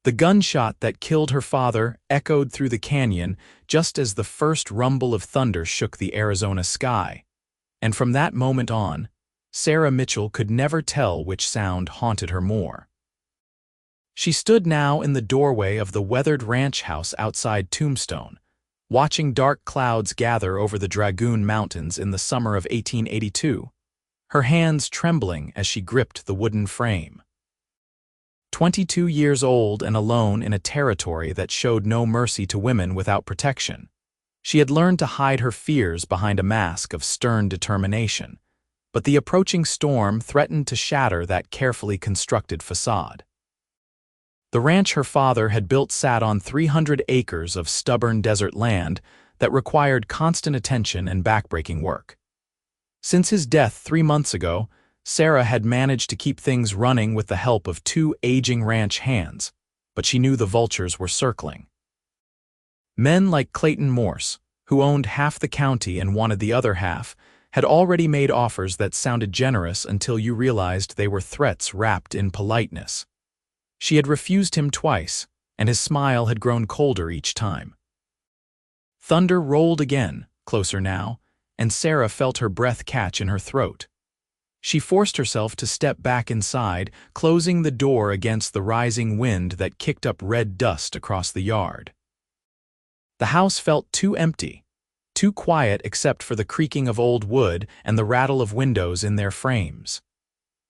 The gunshot that killed her father echoed through the canyon just as the first rumble of thunder shook the Arizona sky. And from that moment on, Sarah Mitchell could never tell which sound haunted her more. She stood now in the doorway of the weathered ranch house outside Tombstone, watching dark clouds gather over the Dragoon Mountains in the summer of 1882, her hands trembling as she gripped the wooden frame. 22 years old and alone in a territory that showed no mercy to women without protection, she had learned to hide her fears behind a mask of stern determination, but the approaching storm threatened to shatter that carefully constructed facade. The ranch her father had built sat on 300 acres of stubborn desert land that required constant attention and backbreaking work. Since his death 3 months ago, Sarah had managed to keep things running with the help of 2 aging ranch hands, but she knew the vultures were circling. Men like Clayton Morse, who owned half the county and wanted the other half, had already made offers that sounded generous until you realized they were threats wrapped in politeness. She had refused him twice, and his smile had grown colder each time. Thunder rolled again, closer now, and Sarah felt her breath catch in her throat. She forced herself to step back inside, closing the door against the rising wind that kicked up red dust across the yard. The house felt too empty, too quiet except for the creaking of old wood and the rattle of windows in their frames.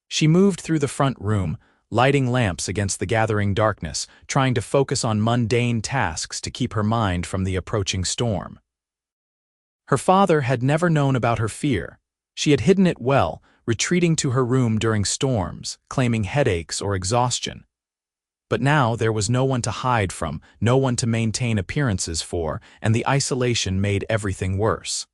She moved through the front room, lighting lamps against the gathering darkness, trying to focus on mundane tasks to keep her mind from the approaching storm. Her father had never known about her fear. She had hidden it well, retreating to her room during storms, claiming headaches or exhaustion. But now there was no one to hide from, no one to maintain appearances for, and the isolation made everything worse.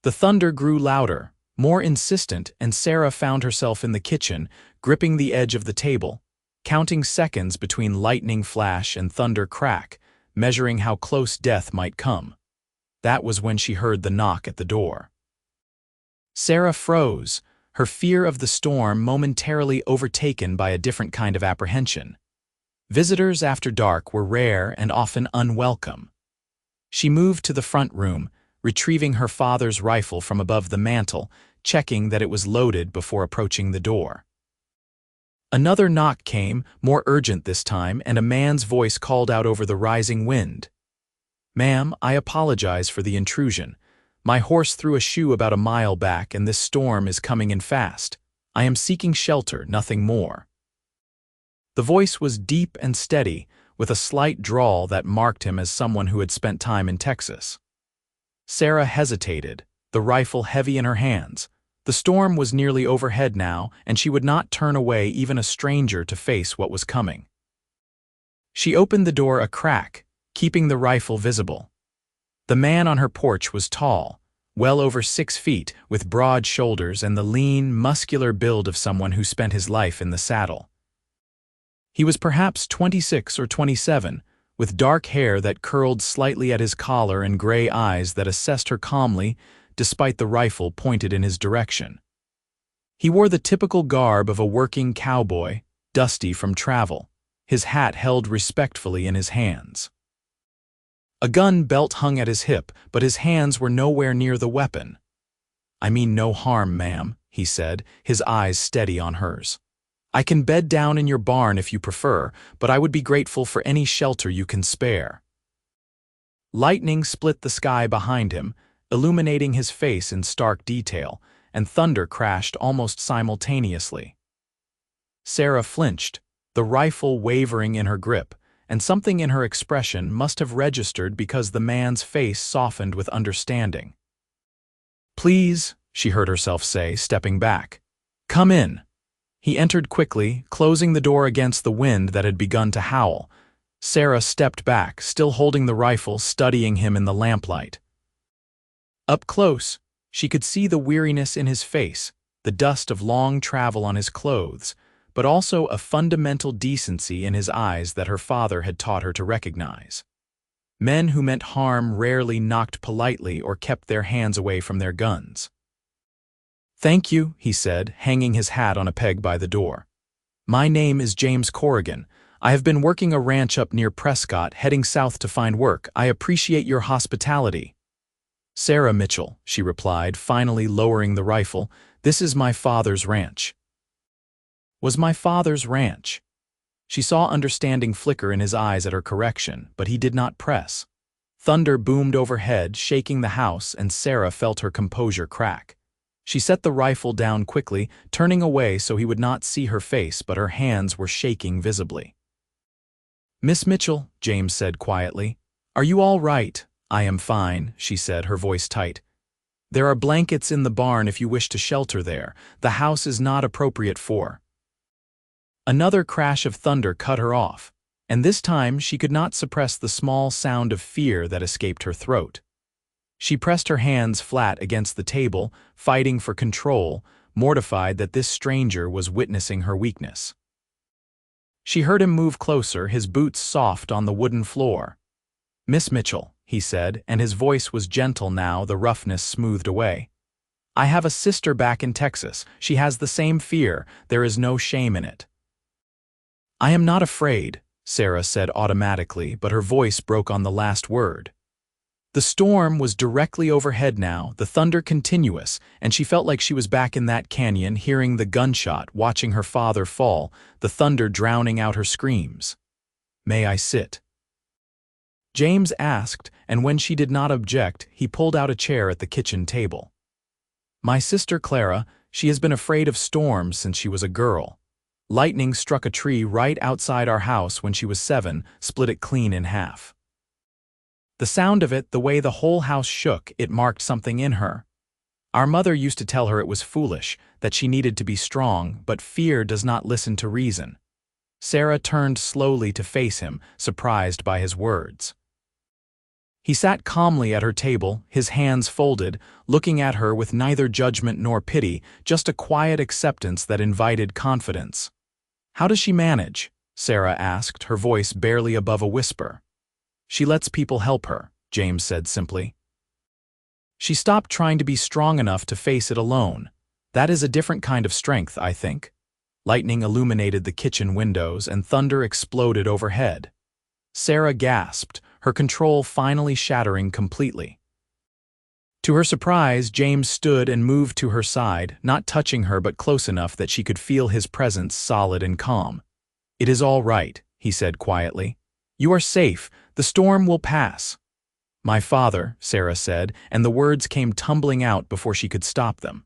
The thunder grew louder, more insistent, and Sarah found herself in the kitchen, gripping the edge of the table, counting seconds between lightning flash and thunder crack, measuring how close death might come. That was when she heard the knock at the door. Sarah froze, her fear of the storm momentarily overtaken by a different kind of apprehension. Visitors after dark were rare and often unwelcome. She moved to the front room, retrieving her father's rifle from above the mantel, checking that it was loaded before approaching the door. Another knock came, more urgent this time, and a man's voice called out over the rising wind. "Ma'am, I apologize for the intrusion. My horse threw a shoe about a mile back, and this storm is coming in fast. I am seeking shelter, nothing more." The voice was deep and steady, with a slight drawl that marked him as someone who had spent time in Texas. Sarah hesitated, the rifle heavy in her hands. The storm was nearly overhead now, and she would not turn away even a stranger to face what was coming. She opened the door a crack, keeping the rifle visible. The man on her porch was tall, well over 6 feet, with broad shoulders and the lean, muscular build of someone who spent his life in the saddle. He was perhaps 26 or 27, with dark hair that curled slightly at his collar and gray eyes that assessed her calmly despite the rifle pointed in his direction. He wore the typical garb of a working cowboy, dusty from travel, his hat held respectfully in his hands. A gun belt hung at his hip, but his hands were nowhere near the weapon. "I mean no harm, ma'am," he said, his eyes steady on hers. "I can bed down in your barn if you prefer, but I would be grateful for any shelter you can spare." Lightning split the sky behind him, illuminating his face in stark detail, and thunder crashed almost simultaneously. Sarah flinched, the rifle wavering in her grip, and something in her expression must have registered because the man's face softened with understanding. "Please," she heard herself say, stepping back. "Come in." He entered quickly, closing the door against the wind that had begun to howl. Sarah stepped back, still holding the rifle, studying him in the lamplight. Up close, she could see the weariness in his face, the dust of long travel on his clothes, but also a fundamental decency in his eyes that her father had taught her to recognize. Men who meant harm rarely knocked politely or kept their hands away from their guns. "Thank you," he said, hanging his hat on a peg by the door. "My name is James Corrigan. I have been working a ranch up near Prescott, heading south to find work. I appreciate your hospitality." "Sarah Mitchell," she replied, finally lowering the rifle. "This is my father's ranch." Was my father's ranch? She saw understanding flicker in his eyes at her correction, but he did not press. Thunder boomed overhead, shaking the house, and Sarah felt her composure crack. She set the rifle down quickly, turning away so he would not see her face, but her hands were shaking visibly. "Miss Mitchell," James said quietly, "are you all right?" "I am fine," she said, her voice tight. "There are blankets in the barn if you wish to shelter there. The house is not appropriate for—" Another crash of thunder cut her off, and this time she could not suppress the small sound of fear that escaped her throat. She pressed her hands flat against the table, fighting for control, mortified that this stranger was witnessing her weakness. She heard him move closer, his boots soft on the wooden floor. "Miss Mitchell," he said, and his voice was gentle now, the roughness smoothed away. "I have a sister back in Texas. She has the same fear. There is no shame in it." "I am not afraid," Sarah said automatically, but her voice broke on the last word. The storm was directly overhead now, the thunder continuous, and she felt like she was back in that canyon, hearing the gunshot, watching her father fall, the thunder drowning out her screams. "May I sit?" James asked, and when she did not object, he pulled out a chair at the kitchen table. "My sister Clara, she has been afraid of storms since she was a girl. Lightning struck a tree right outside our house when she was 7, split it clean in half. The sound of it, the way the whole house shook, it marked something in her. Our mother used to tell her it was foolish, that she needed to be strong, but fear does not listen to reason." Sarah turned slowly to face him, surprised by his words. He sat calmly at her table, his hands folded, looking at her with neither judgment nor pity, just a quiet acceptance that invited confidence. "How does she manage?" Sarah asked, her voice barely above a whisper. "She lets people help her," James said simply. "She stopped trying to be strong enough to face it alone. That is a different kind of strength, I think." Lightning illuminated the kitchen windows and thunder exploded overhead. Sarah gasped, her control finally shattering completely. To her surprise, James stood and moved to her side, not touching her but close enough that she could feel his presence solid and calm. "It is all right," he said quietly. "You are safe. The storm will pass." "My father," Sarah said, and the words came tumbling out before she could stop them.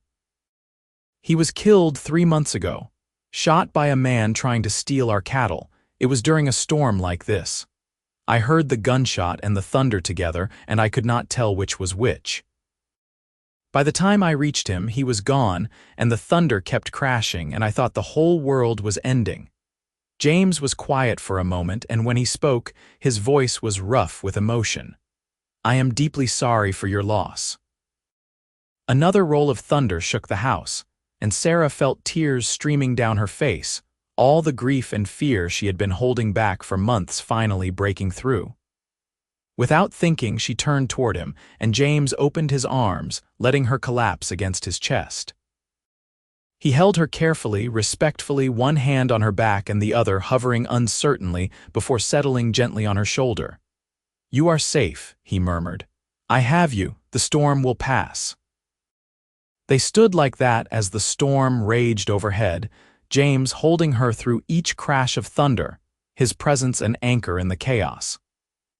"He was killed 3 months ago. Shot by a man trying to steal our cattle. It was during a storm like this. I heard the gunshot and the thunder together, and I could not tell which was which. By the time I reached him, he was gone, and the thunder kept crashing, and I thought the whole world was ending." James was quiet for a moment, and when he spoke, his voice was rough with emotion. "I am deeply sorry for your loss." Another roll of thunder shook the house, and Sarah felt tears streaming down her face, all the grief and fear she had been holding back for months finally breaking through. Without thinking, she turned toward him, and James opened his arms, letting her collapse against his chest. He held her carefully, respectfully, one hand on her back and the other hovering uncertainly before settling gently on her shoulder. "You are safe," he murmured. "I have you. The storm will pass." They stood like that as the storm raged overhead, James holding her through each crash of thunder, his presence an anchor in the chaos.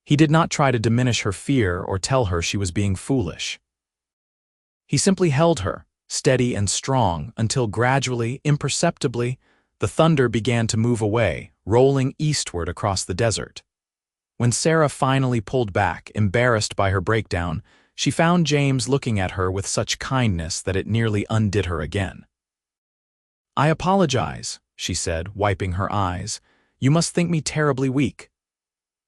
He did not try to diminish her fear or tell her she was being foolish. He simply held her, steady and strong, until gradually, imperceptibly, the thunder began to move away, rolling eastward across the desert. When Sarah finally pulled back, embarrassed by her breakdown, she found James looking at her with such kindness that it nearly undid her again. "I apologize," she said, wiping her eyes. "You must think me terribly weak."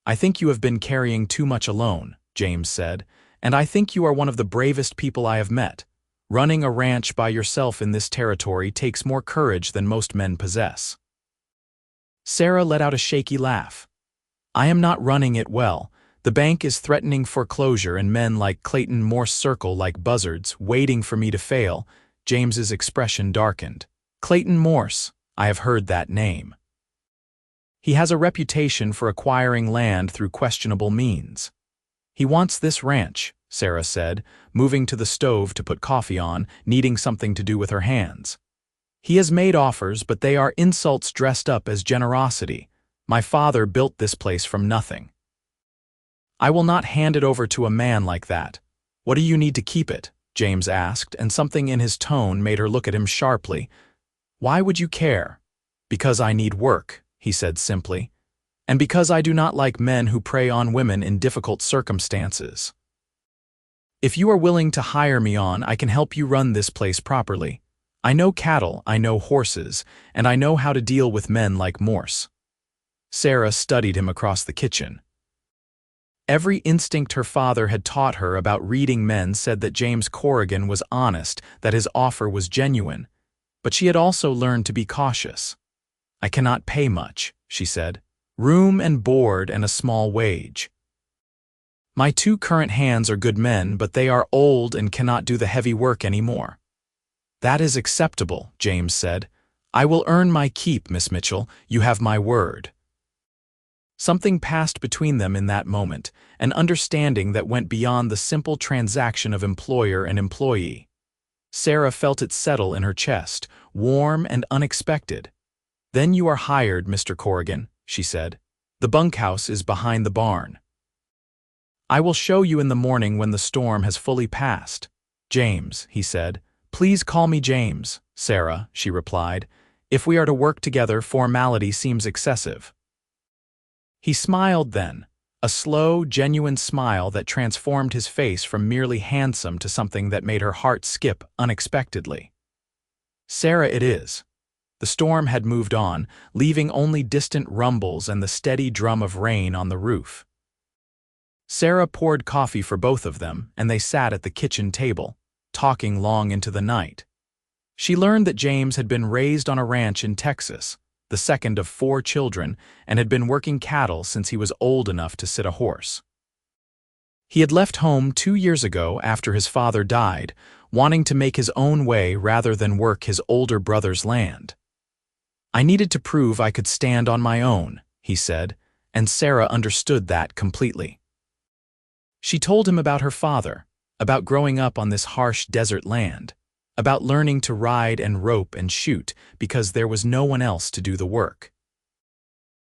"I think you have been carrying too much alone," James said, "and I think you are one of the bravest people I have met. Running a ranch by yourself in this territory takes more courage than most men possess." Sarah let out a shaky laugh. "I am not running it well. The bank is threatening foreclosure and men like Clayton Morse circle like buzzards, waiting for me to fail." James's expression darkened. "Clayton Morse, I have heard that name." He has a reputation for acquiring land through questionable means. He wants this ranch, Sarah said, moving to the stove to put coffee on, needing something to do with her hands. He has made offers, but they are insults dressed up as generosity. My father built this place from nothing. I will not hand it over to a man like that. What do you need to keep it? James asked, and something in his tone made her look at him sharply. Why would you care? Because I need work, he said simply, and because I do not like men who prey on women in difficult circumstances. If you are willing to hire me on, I can help you run this place properly. I know cattle, I know horses, and I know how to deal with men like Morse. Sarah studied him across the kitchen. Every instinct her father had taught her about reading men said that James Corrigan was honest, that his offer was genuine, but she had also learned to be cautious. I cannot pay much, she said. Room and board and a small wage. My two current hands are good men, but they are old and cannot do the heavy work anymore. That is acceptable, James said. I will earn my keep, Miss Mitchell. You have my word. Something passed between them in that moment, an understanding that went beyond the simple transaction of employer and employee. Sarah felt it settle in her chest, warm and unexpected. Then you are hired, Mr. Corrigan, she said. The bunkhouse is behind the barn. I will show you in the morning when the storm has fully passed. James, he said. Please call me James. Sarah, she replied. If we are to work together, formality seems excessive. He smiled then, a slow, genuine smile that transformed his face from merely handsome to something that made her heart skip unexpectedly. Sarah it is. The storm had moved on, leaving only distant rumbles and the steady drum of rain on the roof. Sarah poured coffee for both of them, and they sat at the kitchen table, talking long into the night. She learned that James had been raised on a ranch in Texas, the second of 4 children, and had been working cattle since he was old enough to sit a horse. He had left home 2 years ago after his father died, wanting to make his own way rather than work his older brother's land. I needed to prove I could stand on my own, he said, and Sarah understood that completely. She told him about her father, about growing up on this harsh desert land, about learning to ride and rope and shoot because there was no one else to do the work.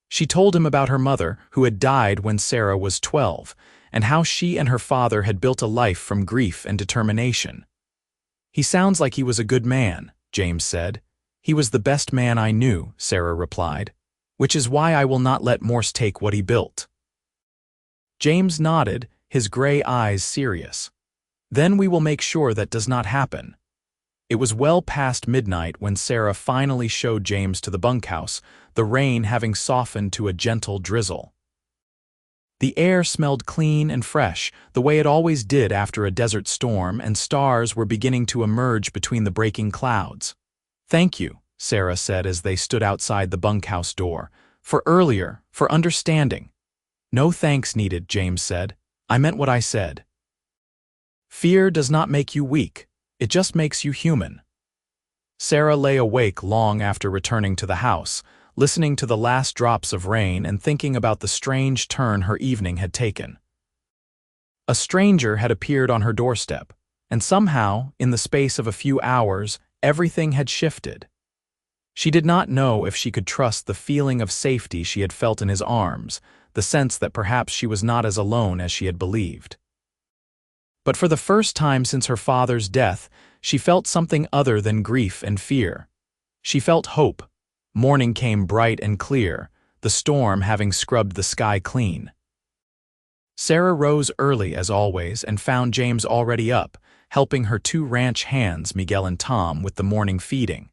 She told him about her mother, who had died when Sarah was 12, and how she and her father had built a life from grief and determination. He sounds like he was a good man, James said. He was the best man I knew, Sarah replied, which is why I will not let Morse take what he built. James nodded, his gray eyes serious. Then we will make sure that does not happen. It was well past midnight when Sarah finally showed James to the bunkhouse, the rain having softened to a gentle drizzle. The air smelled clean and fresh, the way it always did after a desert storm, and stars were beginning to emerge between the breaking clouds. Thank you, Sarah said as they stood outside the bunkhouse door, for understanding. No thanks needed, James said. I meant what I said. Fear does not make you weak. It just makes you human. Sarah lay awake long after returning to the house, listening to the last drops of rain and thinking about the strange turn her evening had taken. A stranger had appeared on her doorstep, and somehow, in the space of a few hours, everything had shifted. She did not know if she could trust the feeling of safety she had felt in his arms, the sense that perhaps she was not as alone as she had believed. But for the first time since her father's death, she felt something other than grief and fear. She felt hope. Morning came bright and clear, the storm having scrubbed the sky clean. Sarah rose early as always and found James already up, helping her 2 ranch hands, Miguel and Tom, with the morning feeding.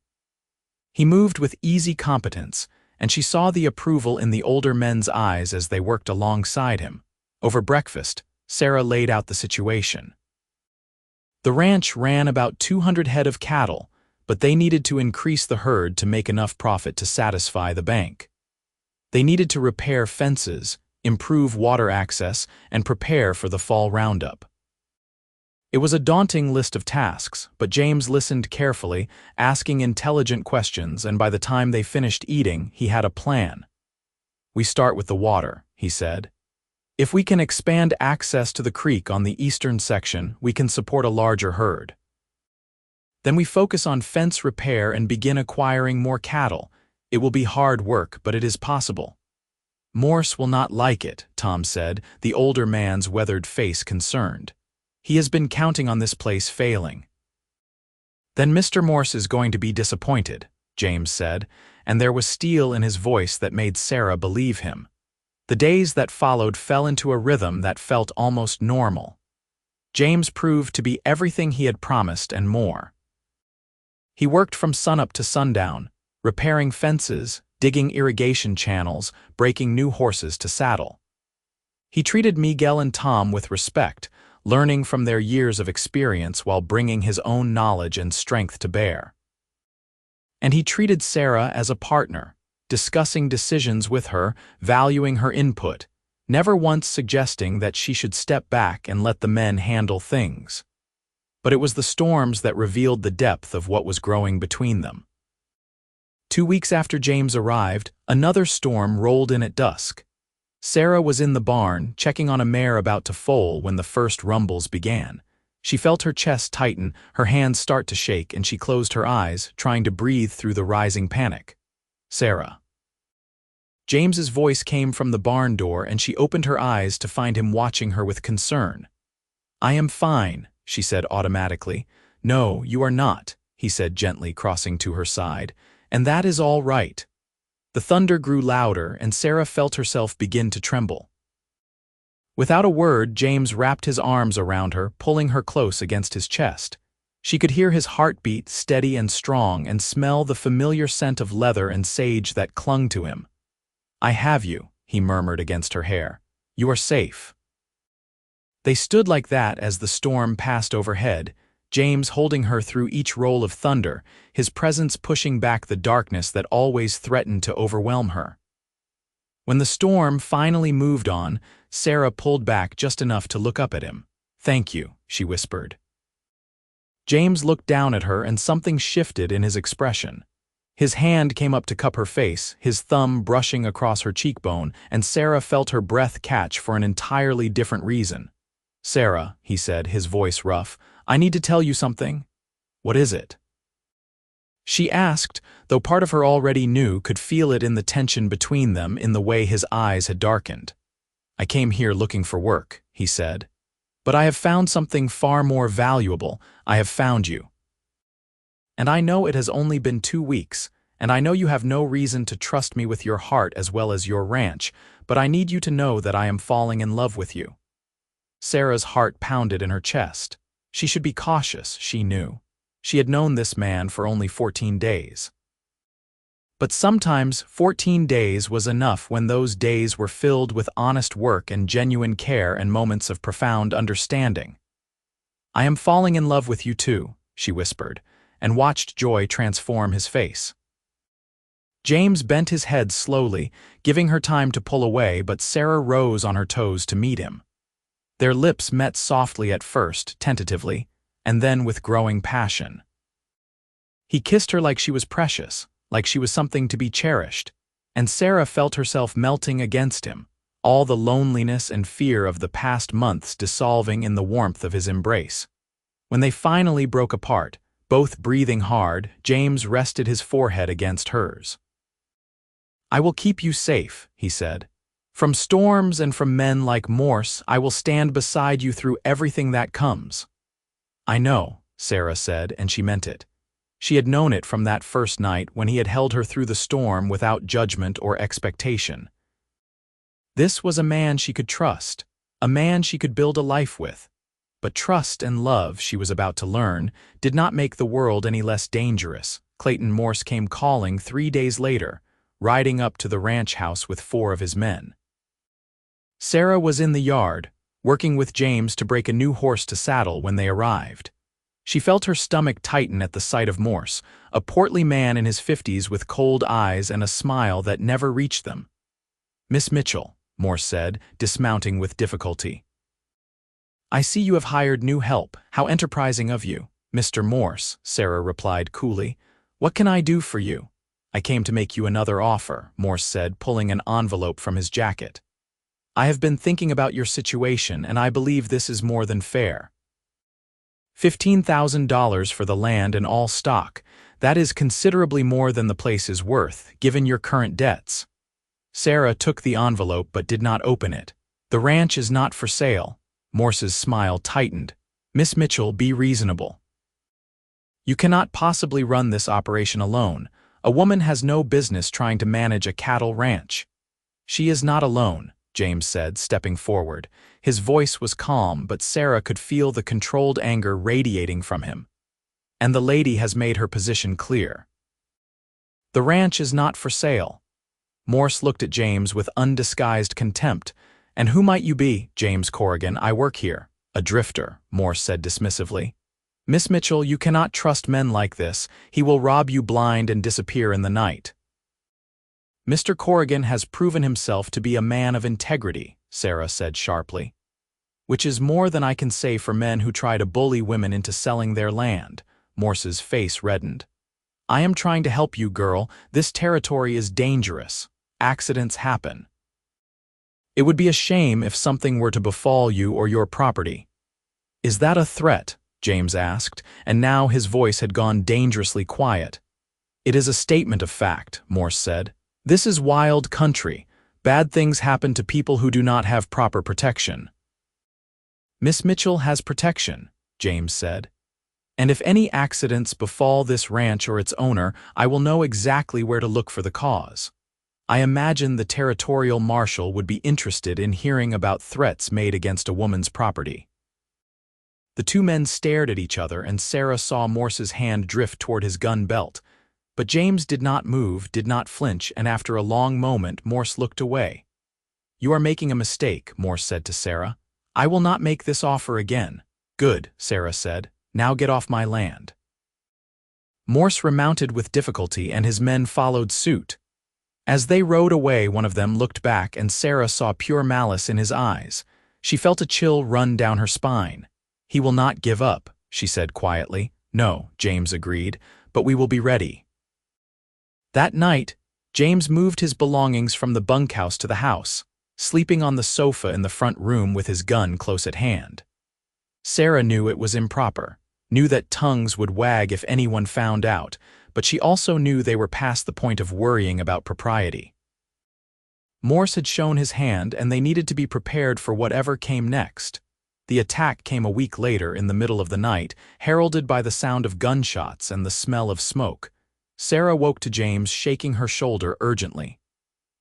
He moved with easy competence, and she saw the approval in the older men's eyes as they worked alongside him. Over breakfast, Sarah laid out the situation. The ranch ran about 200 head of cattle, but they needed to increase the herd to make enough profit to satisfy the bank. They needed to repair fences, improve water access, and prepare for the fall roundup. It was a daunting list of tasks, but James listened carefully, asking intelligent questions, and by the time they finished eating, he had a plan. We start with the water, he said. If we can expand access to the creek on the eastern section, we can support a larger herd. Then we focus on fence repair and begin acquiring more cattle. It will be hard work, but it is possible. Morse will not like it, Tom said, the older man's weathered face concerned. He has been counting on this place failing. Then Mr. Morse is going to be disappointed, James said, and there was steel in his voice that made Sarah believe him. The days that followed fell into a rhythm that felt almost normal. James proved to be everything he had promised and more. He worked from sunup to sundown, repairing fences, digging irrigation channels, breaking new horses to saddle. He treated Miguel and Tom with respect, learning from their years of experience while bringing his own knowledge and strength to bear. And he treated Sarah as a partner, discussing decisions with her, valuing her input, never once suggesting that she should step back and let the men handle things. But it was the storms that revealed the depth of what was growing between them. 2 weeks after James arrived, another storm rolled in at dusk. Sarah was in the barn, checking on a mare about to foal when the first rumbles began. She felt her chest tighten, her hands start to shake, and she closed her eyes, trying to breathe through the rising panic. Sarah. James's voice came from the barn door, and she opened her eyes to find him watching her with concern. I am fine, she said automatically. No, you are not, he said gently, crossing to her side. And that is all right. The thunder grew louder, and Sarah felt herself begin to tremble. Without a word, James wrapped his arms around her, pulling her close against his chest. She could hear his heartbeat, steady and strong, and smell the familiar scent of leather and sage that clung to him. I have you, he murmured against her hair. You are safe. They stood like that as the storm passed overhead, James holding her through each roll of thunder, his presence pushing back the darkness that always threatened to overwhelm her. When the storm finally moved on, Sarah pulled back just enough to look up at him. Thank you, she whispered. James looked down at her, and something shifted in his expression. His hand came up to cup her face, his thumb brushing across her cheekbone, and Sarah felt her breath catch for an entirely different reason. Sarah, he said, his voice rough, I need to tell you something. What is it? She asked, though part of her already knew, could feel it in the tension between them, in the way his eyes had darkened. I came here looking for work, he said. But I have found something far more valuable. I have found you. And I know it has only been 2 weeks, and I know you have no reason to trust me with your heart as well as your ranch, but I need you to know that I am falling in love with you. Sarah's heart pounded in her chest. She should be cautious, she knew. She had known this man for only 14 days. But sometimes 14 days was enough when those days were filled with honest work and genuine care and moments of profound understanding. I am falling in love with you too, she whispered, and watched joy transform his face. James bent his head slowly, giving her time to pull away, but Sarah rose on her toes to meet him. Their lips met softly at first, tentatively, and then with growing passion. He kissed her like she was precious, like she was something to be cherished, and Sarah felt herself melting against him, all the loneliness and fear of the past months dissolving in the warmth of his embrace. When they finally broke apart, both breathing hard, James rested his forehead against hers. I will keep you safe, he said. From storms and from men like Morse, I will stand beside you through everything that comes. I know, Sarah said, and she meant it. She had known it from that first night when he had held her through the storm without judgment or expectation. This was a man she could trust, a man she could build a life with. But trust and love, she was about to learn, did not make the world any less dangerous. Clayton Morse came calling 3 days later, riding up to the ranch house with 4 of his men. Sarah was in the yard, working with James to break a new horse to saddle when they arrived. She felt her stomach tighten at the sight of Morse, a portly man in his 50s with cold eyes and a smile that never reached them. Miss Mitchell, Morse said, dismounting with difficulty. I see you have hired new help. How enterprising of you. Mr. Morse, Sarah replied coolly. What can I do for you? I came to make you another offer, Morse said, pulling an envelope from his jacket. I have been thinking about your situation, and I believe this is more than fair. $15,000 for the land and all stock. That is considerably more than the place is worth, given your current debts. Sarah took the envelope but did not open it. The ranch is not for sale. Morse's smile tightened. Miss Mitchell, be reasonable. You cannot possibly run this operation alone. A woman has no business trying to manage a cattle ranch. She is not alone, James said, stepping forward. His voice was calm, but Sarah could feel the controlled anger radiating from him. And the lady has made her position clear. The ranch is not for sale. Morse looked at James with undisguised contempt. And who might you be, James Corrigan? I work here. A drifter, Morse said dismissively. Miss Mitchell, you cannot trust men like this. He will rob you blind and disappear in the night. Mr. Corrigan has proven himself to be a man of integrity, Sarah said sharply. Which is more than I can say for men who try to bully women into selling their land. Morse's face reddened. I am trying to help you, girl. This territory is dangerous. Accidents happen. It would be a shame if something were to befall you or your property. Is that a threat? James asked, and now his voice had gone dangerously quiet. It is a statement of fact, Morse said. This is wild country. Bad things happen to people who do not have proper protection. Miss Mitchell has protection, James said. And if any accidents befall this ranch or its owner, I will know exactly where to look for the cause. I imagine the territorial marshal would be interested in hearing about threats made against a woman's property. The two men stared at each other, and Sarah saw Morse's hand drift toward his gun belt. But James did not move, did not flinch, and after a long moment, Morse looked away. You are making a mistake, Morse said to Sarah. I will not make this offer again. Good, Sarah said. Now get off my land. Morse remounted with difficulty, and his men followed suit. As they rode away, one of them looked back, and Sarah saw pure malice in his eyes. She felt a chill run down her spine. He will not give up, she said quietly. No, James agreed, but we will be ready. That night, James moved his belongings from the bunkhouse to the house, sleeping on the sofa in the front room with his gun close at hand. Sarah knew it was improper, knew that tongues would wag if anyone found out, but she also knew they were past the point of worrying about propriety. Morse had shown his hand, and they needed to be prepared for whatever came next. The attack came a week later in the middle of the night, heralded by the sound of gunshots and the smell of smoke. Sarah woke to James, shaking her shoulder urgently.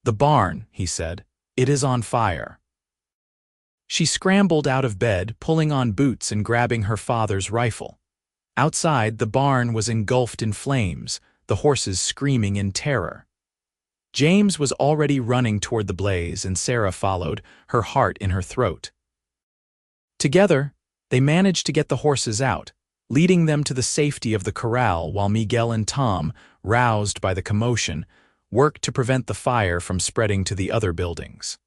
The barn, he said. It is on fire. She scrambled out of bed, pulling on boots and grabbing her father's rifle. Outside, the barn was engulfed in flames, the horses screaming in terror. James was already running toward the blaze, and Sarah followed, her heart in her throat. Together, they managed to get the horses out, leading them to the safety of the corral while Miguel and Tom, roused by the commotion, worked to prevent the fire from spreading to the other buildings.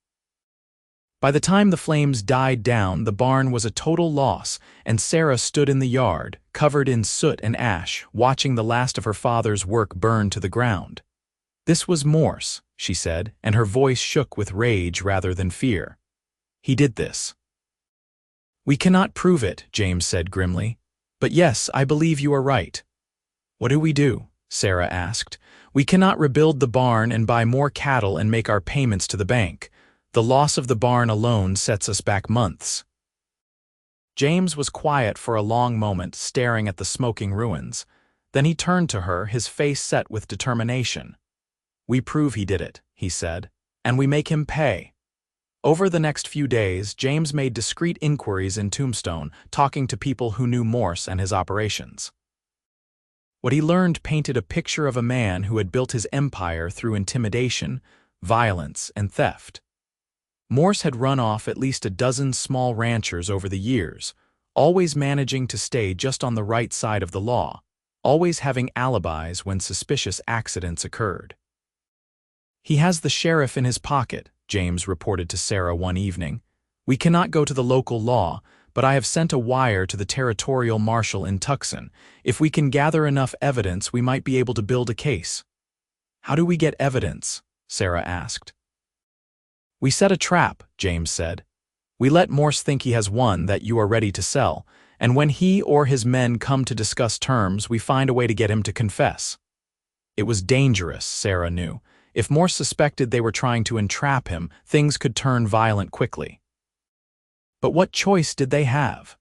By the time the flames died down, the barn was a total loss, and Sarah stood in the yard, covered in soot and ash, watching the last of her father's work burn to the ground. This was Morse, she said, and her voice shook with rage rather than fear. He did this. We cannot prove it, James said grimly. But yes, I believe you are right. What do we do? Sarah asked. We cannot rebuild the barn and buy more cattle and make our payments to the bank. The loss of the barn alone sets us back months. James was quiet for a long moment, staring at the smoking ruins. Then he turned to her, his face set with determination. We prove he did it, he said, and we make him pay. Over the next few days, James made discreet inquiries in Tombstone, talking to people who knew Morse and his operations. What he learned painted a picture of a man who had built his empire through intimidation, violence, and theft. Morse had run off at least a dozen small ranchers over the years, always managing to stay just on the right side of the law, always having alibis when suspicious accidents occurred. He has the sheriff in his pocket, James reported to Sarah one evening. We cannot go to the local law, but I have sent a wire to the territorial marshal in Tucson. If we can gather enough evidence, we might be able to build a case. How do we get evidence? Sarah asked. We set a trap, James said. We let Morse think he has one that you are ready to sell, and when he or his men come to discuss terms, we find a way to get him to confess. It was dangerous, Sarah knew. If Morse suspected they were trying to entrap him, things could turn violent quickly. But what choice did they have?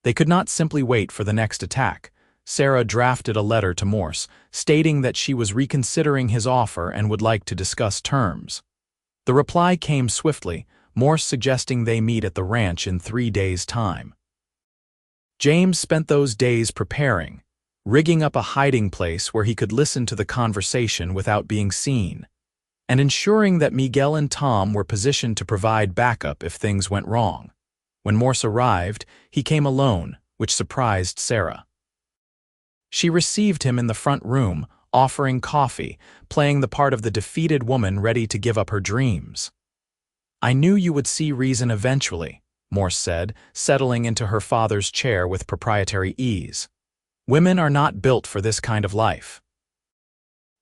They could not simply wait for the next attack. Sarah drafted a letter to Morse, stating that she was reconsidering his offer and would like to discuss terms. The reply came swiftly, Morse suggesting they meet at the ranch in 3 days' time. James spent those days preparing, rigging up a hiding place where he could listen to the conversation without being seen, and ensuring that Miguel and Tom were positioned to provide backup if things went wrong. When Morse arrived, he came alone, which surprised Sarah. She received him in the front room, offering coffee, playing the part of the defeated woman ready to give up her dreams. I knew you would see reason eventually, Morse said, settling into her father's chair with proprietary ease. Women are not built for this kind of life.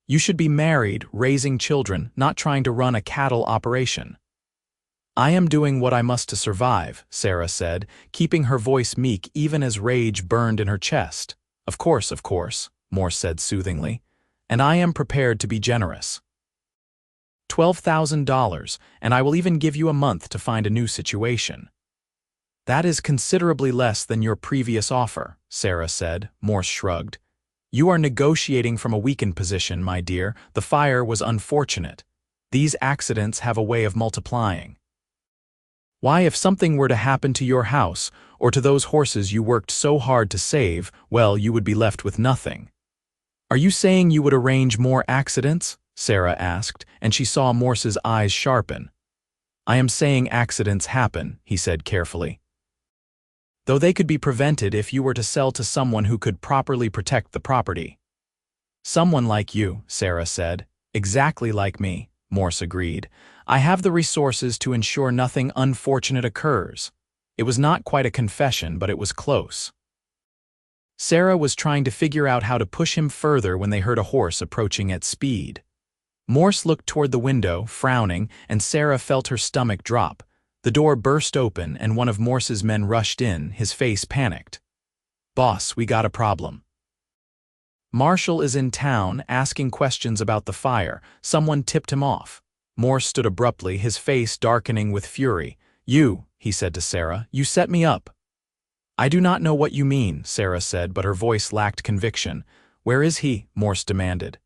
You should be married, raising children, not trying to run a cattle operation. I am doing what I must to survive, Sarah said, keeping her voice meek even as rage burned in her chest. Of course, Morse said soothingly, and I am prepared to be generous. $12,000, and I will even give you a month to find a new situation. That is considerably less than your previous offer, Sarah said. Morse shrugged. You are negotiating from a weakened position, my dear. The fire was unfortunate. These accidents have a way of multiplying. Why, if something were to happen to your house, or to those horses you worked so hard to save, well, you would be left with nothing. Are you saying you would arrange more accidents? Sarah asked, and she saw Morse's eyes sharpen. I am saying accidents happen, he said carefully. Though they could be prevented if you were to sell to someone who could properly protect the property. Someone like you, Sarah said. Exactly like me, Morse agreed. I have the resources to ensure nothing unfortunate occurs. It was not quite a confession, but it was close. Sarah was trying to figure out how to push him further when they heard a horse approaching at speed. Morse looked toward the window, frowning, and Sarah felt her stomach drop. The door burst open, and one of Morse's men rushed in, his face panicked. Boss, we got a problem. Marshall is in town, asking questions about the fire. Someone tipped him off. Morse stood abruptly, his face darkening with fury. You, he said to Sarah, you set me up. I do not know what you mean, Sarah said, but her voice lacked conviction. Where is he? Morse demanded.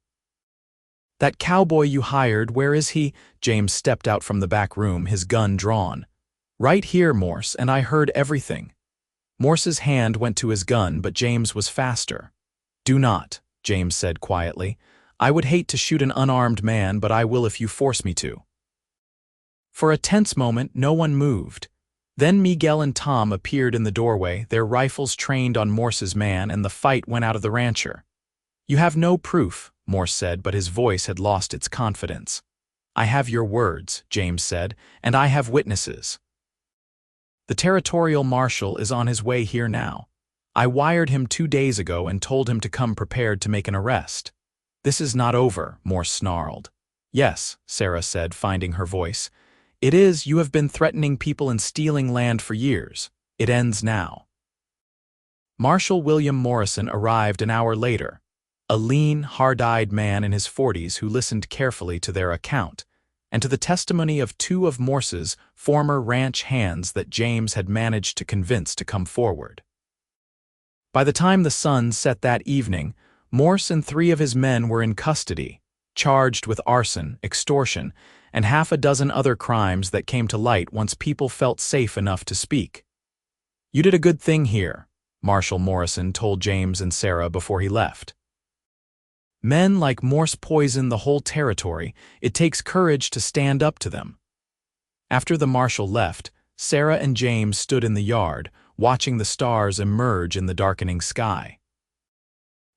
That cowboy you hired, where is he? James stepped out from the back room, his gun drawn. Right here, Morse, and I heard everything. Morse's hand went to his gun, but James was faster. Do not, James said quietly. I would hate to shoot an unarmed man, but I will if you force me to. For a tense moment, no one moved. Then Miguel and Tom appeared in the doorway, their rifles trained on Morse's man, and the fight went out of the rancher. You have no proof, Morse said, but his voice had lost its confidence. I have your words, James said, and I have witnesses. The territorial marshal is on his way here now. I wired him 2 days ago and told him to come prepared to make an arrest. This is not over, Morse snarled. Yes, Sarah said, finding her voice. It is. You have been threatening people and stealing land for years. It ends now. Marshal William Morrison arrived an hour later, a lean, hard-eyed man in his 40s who listened carefully to their account, and to the testimony of 2 of Morse's former ranch hands that James had managed to convince to come forward. By the time the sun set that evening, Morse and 3 of his men were in custody, charged with arson, extortion, and half a dozen other crimes that came to light once people felt safe enough to speak. You did a good thing here, Marshal Morrison told James and Sarah before he left. Men like Morse poison the whole territory. It takes courage to stand up to them. After the marshal left, Sarah and James stood in the yard, watching the stars emerge in the darkening sky.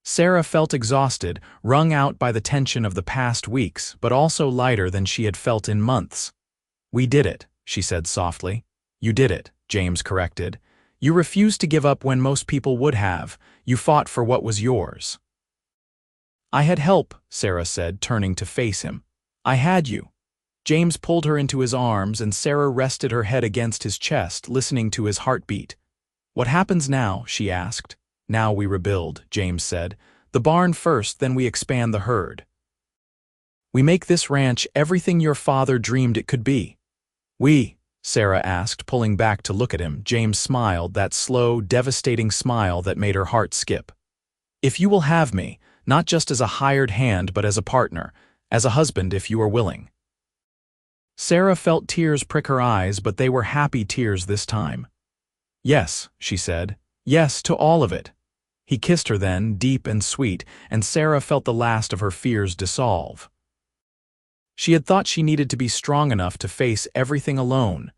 Sarah felt exhausted, wrung out by the tension of the past weeks, but also lighter than she had felt in months. We did it, she said softly. You did it, James corrected. You refused to give up when most people would have. You fought for what was yours. "I had help," Sarah said, turning to face him. "I had you." James pulled her into his arms, and Sarah rested her head against his chest, listening to his heartbeat. "What happens now?" she asked. "Now we rebuild," James said. "The barn first, then we expand the herd. We make this ranch everything your father dreamed it could be." "We?" Sarah asked, pulling back to look at him. James smiled, that slow, devastating smile that made her heart skip. "If you will have me, not just as a hired hand but as a partner, as a husband if you are willing." Sarah felt tears prick her eyes, but they were happy tears this time. "Yes," she said. "Yes to all of it." He kissed her then, deep and sweet, and Sarah felt the last of her fears dissolve. She had thought she needed to be strong enough to face everything alone,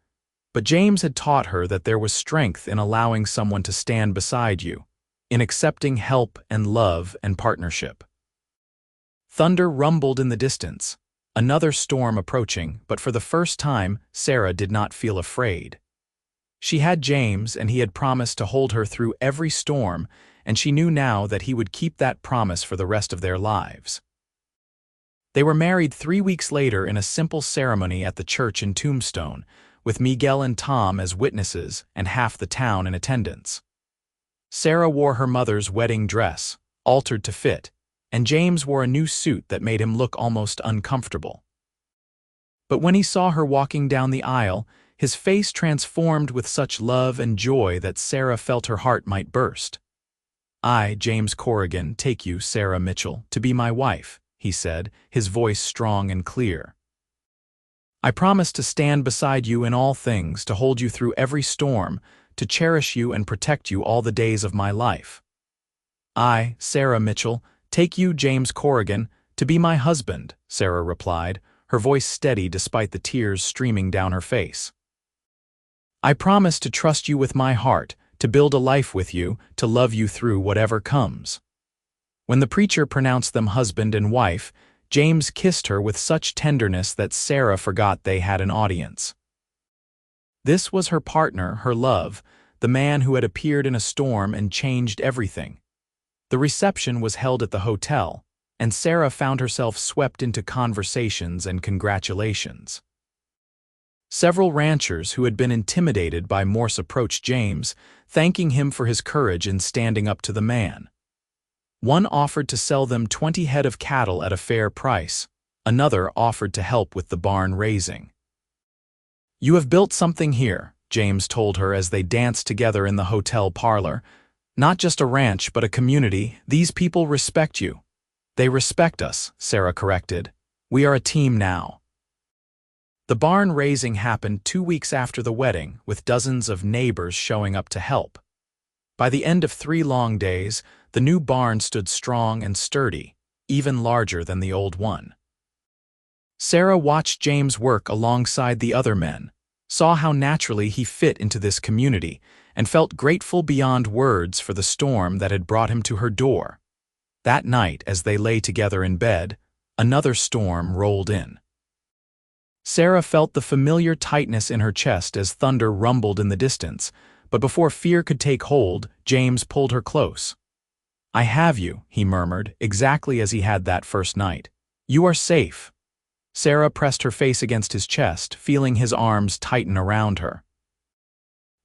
but James had taught her that there was strength in allowing someone to stand beside you, in accepting help and love and partnership. Thunder rumbled in the distance, another storm approaching, but for the first time, Sarah did not feel afraid. She had James, and he had promised to hold her through every storm, and she knew now that he would keep that promise for the rest of their lives. They were married 3 weeks later in a simple ceremony at the church in Tombstone, with Miguel and Tom as witnesses and half the town in attendance. Sarah wore her mother's wedding dress, altered to fit, and James wore a new suit that made him look almost uncomfortable. But when he saw her walking down the aisle, his face transformed with such love and joy that Sarah felt her heart might burst. "I, James Corrigan, take you, Sarah Mitchell, to be my wife," he said, his voice strong and clear. "I promise to stand beside you in all things, to hold you through every storm, to cherish you and protect you all the days of my life. I, Sarah Mitchell, take you, James Corrigan, to be my husband," Sarah replied, her voice steady despite the tears streaming down her face. "I promise to trust you with my heart, to build a life with you, to love you through whatever comes." When the preacher pronounced them husband and wife, James kissed her with such tenderness that Sarah forgot they had an audience. This was her partner, her love, the man who had appeared in a storm and changed everything. The reception was held at the hotel, and Sarah found herself swept into conversations and congratulations. Several ranchers who had been intimidated by Morse approached James, thanking him for his courage in standing up to the man. One offered to sell them 20 head of cattle at a fair price. Another offered to help with the barn raising. "You have built something here," James told her as they danced together in the hotel parlor. "Not just a ranch, but a community. These people respect you." "They respect us," Sarah corrected. "We are a team now." The barn raising happened 2 weeks after the wedding, with dozens of neighbors showing up to help. By the end of 3 long days, the new barn stood strong and sturdy, even larger than the old one. Sarah watched James work alongside the other men, saw how naturally he fit into this community, and felt grateful beyond words for the storm that had brought him to her door. That night, as they lay together in bed, another storm rolled in. Sarah felt the familiar tightness in her chest as thunder rumbled in the distance, but before fear could take hold, James pulled her close. "I have you," he murmured, exactly as he had that first night. "You are safe." Sarah pressed her face against his chest, feeling his arms tighten around her.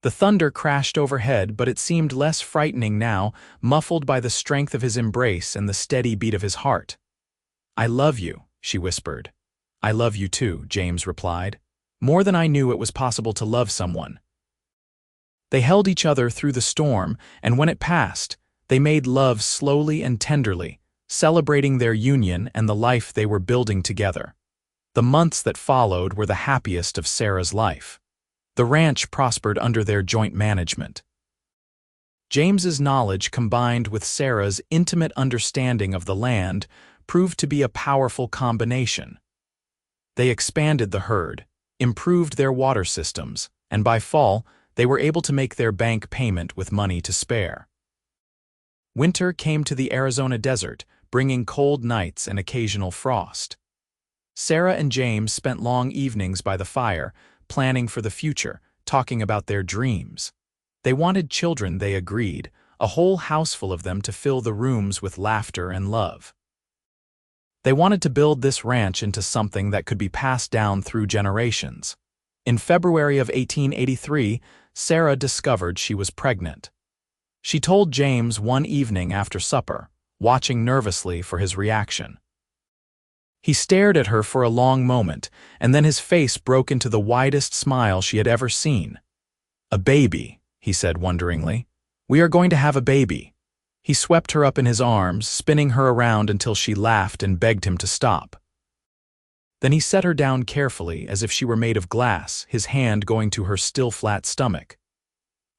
The thunder crashed overhead, but it seemed less frightening now, muffled by the strength of his embrace and the steady beat of his heart. "I love you," she whispered. "I love you too," James replied. "More than I knew it was possible to love someone." They held each other through the storm, and when it passed, they made love slowly and tenderly, celebrating their union and the life they were building together. The months that followed were the happiest of Sarah's life. The ranch prospered under their joint management. James's knowledge combined with Sarah's intimate understanding of the land proved to be a powerful combination. They expanded the herd, improved their water systems, and by fall, they were able to make their bank payment with money to spare. Winter came to the Arizona desert, bringing cold nights and occasional frost. Sarah and James spent long evenings by the fire, planning for the future, talking about their dreams. They wanted children, they agreed, a whole house full of them to fill the rooms with laughter and love. They wanted to build this ranch into something that could be passed down through generations. In February of 1883, Sarah discovered she was pregnant. She told James one evening after supper, watching nervously for his reaction. He stared at her for a long moment, and then his face broke into the widest smile she had ever seen. "A baby," he said wonderingly. "We are going to have a baby." He swept her up in his arms, spinning her around until she laughed and begged him to stop. Then he set her down carefully, as if she were made of glass, his hand going to her still flat stomach.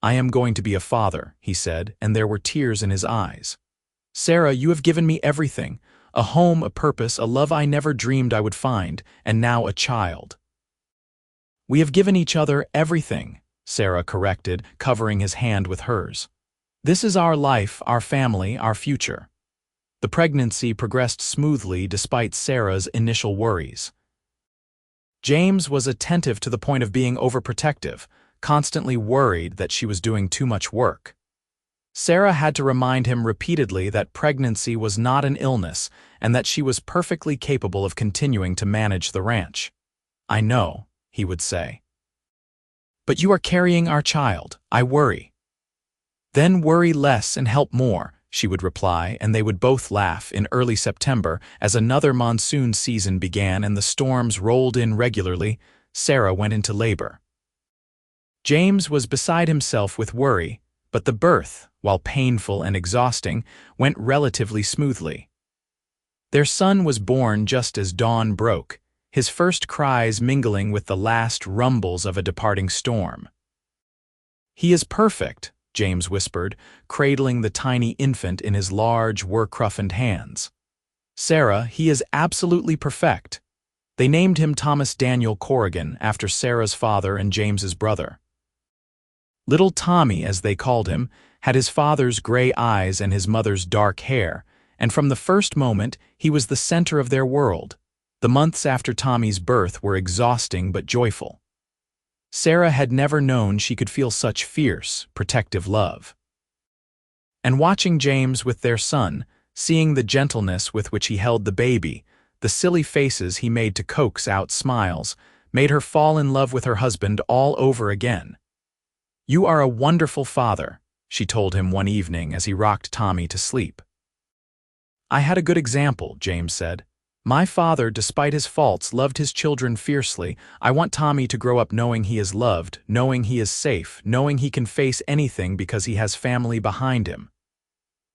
"I am going to be a father," he said, and there were tears in his eyes. "Sarah, you have given me everything. A home, a purpose, a love I never dreamed I would find, and now a child." "We have given each other everything," Sarah corrected, covering his hand with hers. "This is our life, our family, our future." The pregnancy progressed smoothly despite Sarah's initial worries. James was attentive to the point of being overprotective, constantly worried that she was doing too much work. Sarah had to remind him repeatedly that pregnancy was not an illness and that she was perfectly capable of continuing to manage the ranch. "I know," he would say. "But you are carrying our child. I worry." "Then worry less and help more," she would reply, and they would both laugh. In early September, as another monsoon season began and the storms rolled in regularly, Sarah went into labor. James was beside himself with worry, but the birth, while painful and exhausting, went relatively smoothly. Their son was born just as dawn broke, his first cries mingling with the last rumbles of a departing storm. "He is perfect," James whispered, cradling the tiny infant in his large, work-roughened hands. "Sarah, he is absolutely perfect." They named him Thomas Daniel Corrigan after Sarah's father and James's brother. Little Tommy, as they called him, had his father's gray eyes and his mother's dark hair, and from the first moment he was the center of their world. The months after Tommy's birth were exhausting but joyful. Sarah had never known she could feel such fierce, protective love. And watching James with their son, seeing the gentleness with which he held the baby, the silly faces he made to coax out smiles, made her fall in love with her husband all over again. "You are a wonderful father," she told him one evening as he rocked Tommy to sleep. "I had a good example," James said. "My father, despite his faults, loved his children fiercely. I want Tommy to grow up knowing he is loved, knowing he is safe, knowing he can face anything because he has family behind him."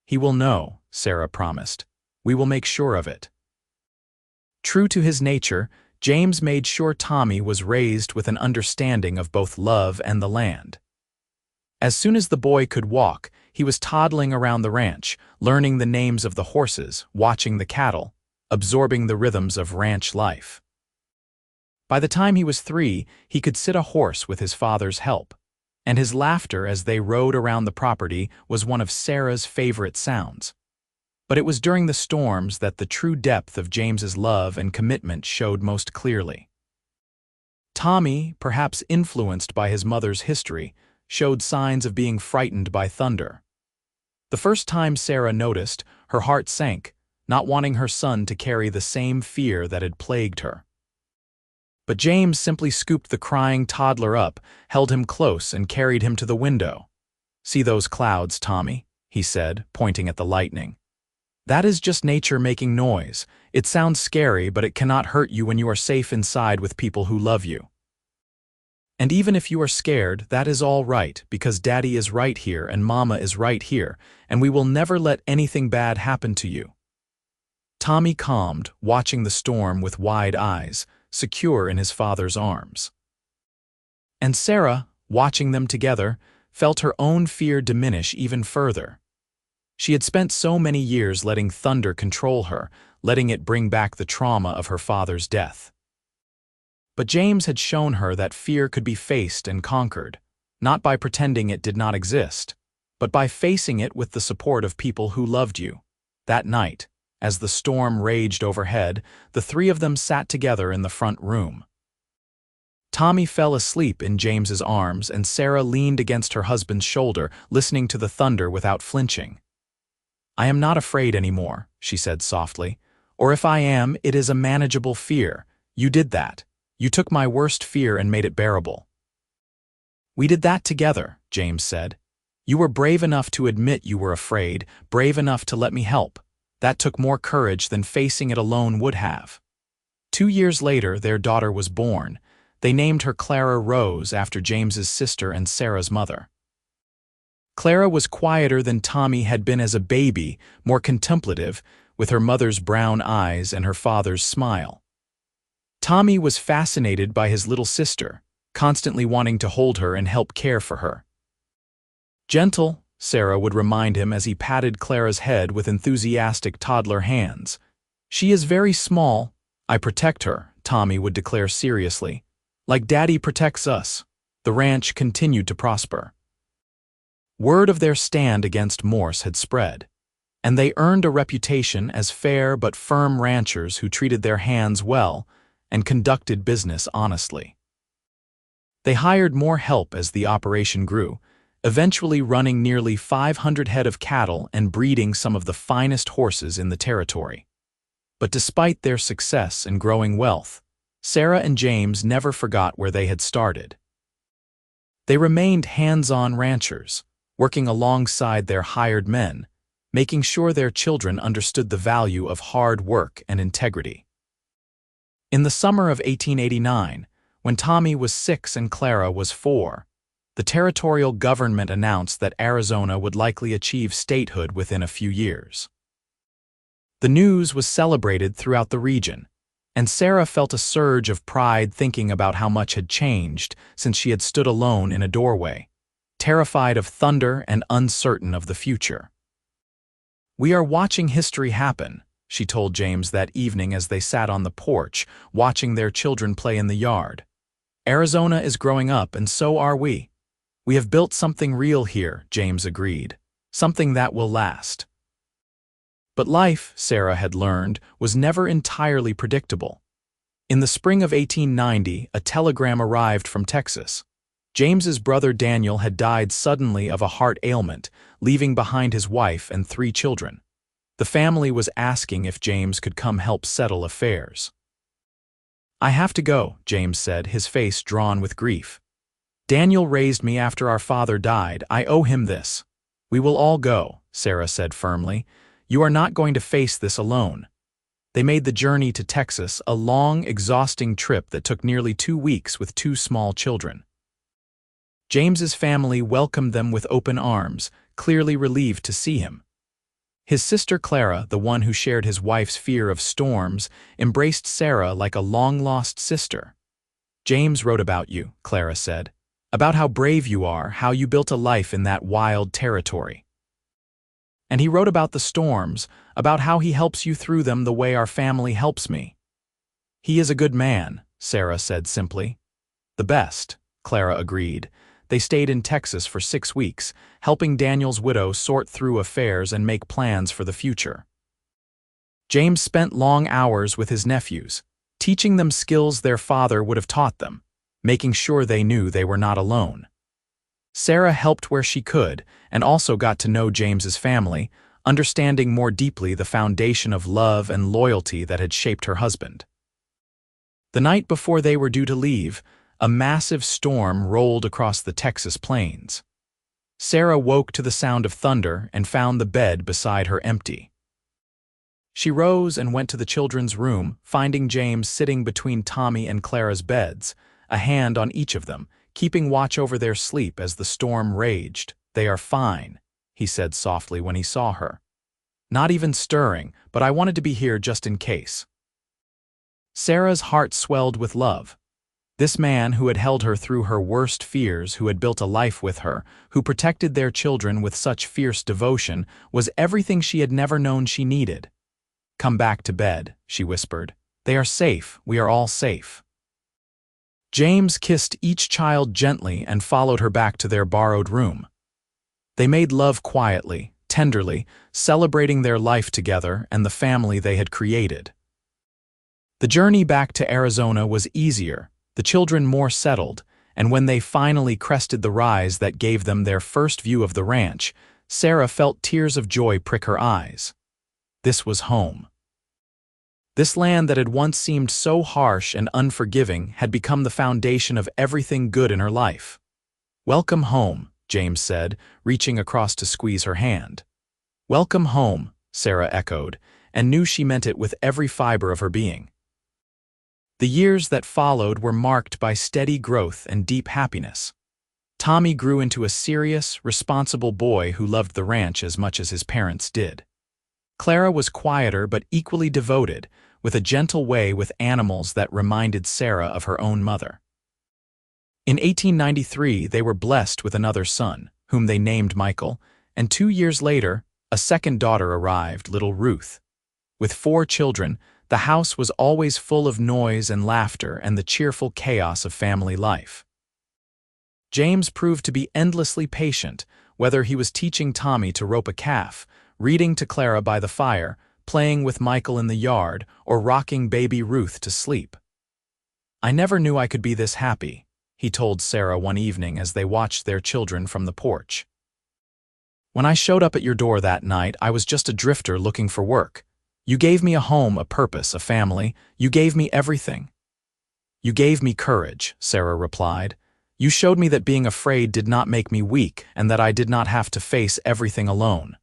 "He will know," Sarah promised. "We will make sure of it." True to his nature, James made sure Tommy was raised with an understanding of both love and the land. As soon as the boy could walk, he was toddling around the ranch, learning the names of the horses, watching the cattle, absorbing the rhythms of ranch life. By the time he was 3, he could sit a horse with his father's help, and his laughter as they rode around the property was one of Sarah's favorite sounds. But it was during the storms that the true depth of James's love and commitment showed most clearly. Tommy, perhaps influenced by his mother's history, showed signs of being frightened by thunder. The first time Sarah noticed, her heart sank, not wanting her son to carry the same fear that had plagued her. But James simply scooped the crying toddler up, held him close, and carried him to the window. "See those clouds, Tommy," he said, pointing at the lightning. "That is just nature making noise. It sounds scary, but it cannot hurt you when you are safe inside with people who love you. And even if you are scared, that is all right, because Daddy is right here and Mama is right here, and we will never let anything bad happen to you." Tommy calmed, watching the storm with wide eyes, secure in his father's arms. And Sarah, watching them together, felt her own fear diminish even further. She had spent so many years letting thunder control her, letting it bring back the trauma of her father's death. But James had shown her that fear could be faced and conquered, not by pretending it did not exist, but by facing it with the support of people who loved you. That night, as the storm raged overhead, the 3 of them sat together in the front room. Tommy fell asleep in James's arms, and Sarah leaned against her husband's shoulder, listening to the thunder without flinching. "I am not afraid anymore," she said softly. Or if I am, it is a manageable fear. You did that. You took my worst fear and made it bearable. We did that together, James said. You were brave enough to admit you were afraid, brave enough to let me help. That took more courage than facing it alone would have. 2 years later, their daughter was born. They named her Clara Rose after James's sister and Sarah's mother. Clara was quieter than Tommy had been as a baby, more contemplative, with her mother's brown eyes and her father's smile. Tommy was fascinated by his little sister, constantly wanting to hold her and help care for her. Gentle, Sarah would remind him as he patted Clara's head with enthusiastic toddler hands. She is very small. I protect her, Tommy would declare seriously. Like Daddy protects us. The ranch continued to prosper. Word of their stand against Morse had spread, and they earned a reputation as fair but firm ranchers who treated their hands well and conducted business honestly. They hired more help as the operation grew, eventually running nearly 500 head of cattle and breeding some of the finest horses in the territory. But despite their success and growing wealth, Sarah and James never forgot where they had started. They remained hands-on ranchers, working alongside their hired men, making sure their children understood the value of hard work and integrity. In the summer of 1889, when Tommy was 6 and Clara was 4, the territorial government announced that Arizona would likely achieve statehood within a few years. The news was celebrated throughout the region, and Sarah felt a surge of pride thinking about how much had changed since she had stood alone in a doorway, terrified of thunder and uncertain of the future. We are watching history happen, she told James that evening as they sat on the porch, watching their children play in the yard. Arizona is growing up, and so are we. We have built something real here, James agreed, something that will last. But life, Sarah had learned, was never entirely predictable. In the spring of 1890, a telegram arrived from Texas. James's brother Daniel had died suddenly of a heart ailment, leaving behind his wife and 3 children. The family was asking if James could come help settle affairs. I have to go, James said, his face drawn with grief. Daniel raised me after our father died. I owe him this. We will all go, Sarah said firmly. You are not going to face this alone. They made the journey to Texas, a long, exhausting trip that took nearly 2 weeks with 2 small children. James's family welcomed them with open arms, clearly relieved to see him. His sister Clara, the one who shared his wife's fear of storms, embraced Sarah like a long-lost sister. James wrote about you, Clara said, about how brave you are, how you built a life in that wild territory. And he wrote about the storms, about how he helps you through them the way our family helps me. He is a good man, Sarah said simply. The best, Clara agreed. They stayed in Texas for 6 weeks, helping Daniel's widow sort through affairs and make plans for the future. James spent long hours with his nephews, teaching them skills their father would have taught them, making sure they knew they were not alone. Sarah helped where she could and also got to know James's family, understanding more deeply the foundation of love and loyalty that had shaped her husband. The night before they were due to leave, a massive storm rolled across the Texas plains. Sarah woke to the sound of thunder and found the bed beside her empty. She rose and went to the children's room, finding James sitting between Tommy and Clara's beds, a hand on each of them, keeping watch over their sleep as the storm raged. They are fine, he said softly when he saw her. Not even stirring, but I wanted to be here just in case. Sarah's heart swelled with love. This man who had held her through her worst fears, who had built a life with her, who protected their children with such fierce devotion, was everything she had never known she needed. Come back to bed, she whispered. They are safe, we are all safe. James kissed each child gently and followed her back to their borrowed room. They made love quietly, tenderly, celebrating their life together and the family they had created. The journey back to Arizona was easier, the children more settled, and when they finally crested the rise that gave them their first view of the ranch, Sarah felt tears of joy prick her eyes. This was home. This land that had once seemed so harsh and unforgiving had become the foundation of everything good in her life. "Welcome home," James said, reaching across to squeeze her hand. "Welcome home," Sarah echoed, and knew she meant it with every fiber of her being. The years that followed were marked by steady growth and deep happiness. Tommy grew into a serious, responsible boy who loved the ranch as much as his parents did. Clara was quieter but equally devoted, with a gentle way with animals that reminded Sarah of her own mother. In 1893, they were blessed with another son, whom they named Michael, and 2 years later, a second daughter arrived, little Ruth. With 4 children, the house was always full of noise and laughter and the cheerful chaos of family life. James proved to be endlessly patient, whether he was teaching Tommy to rope a calf, reading to Clara by the fire, playing with Michael in the yard, or rocking baby Ruth to sleep. "I never knew I could be this happy," he told Sarah one evening as they watched their children from the porch. "When I showed up at your door that night, I was just a drifter looking for work. You gave me a home, a purpose, a family. You gave me everything." "You gave me courage," Sarah replied. "You showed me that being afraid did not make me weak and that I did not have to face everything alone.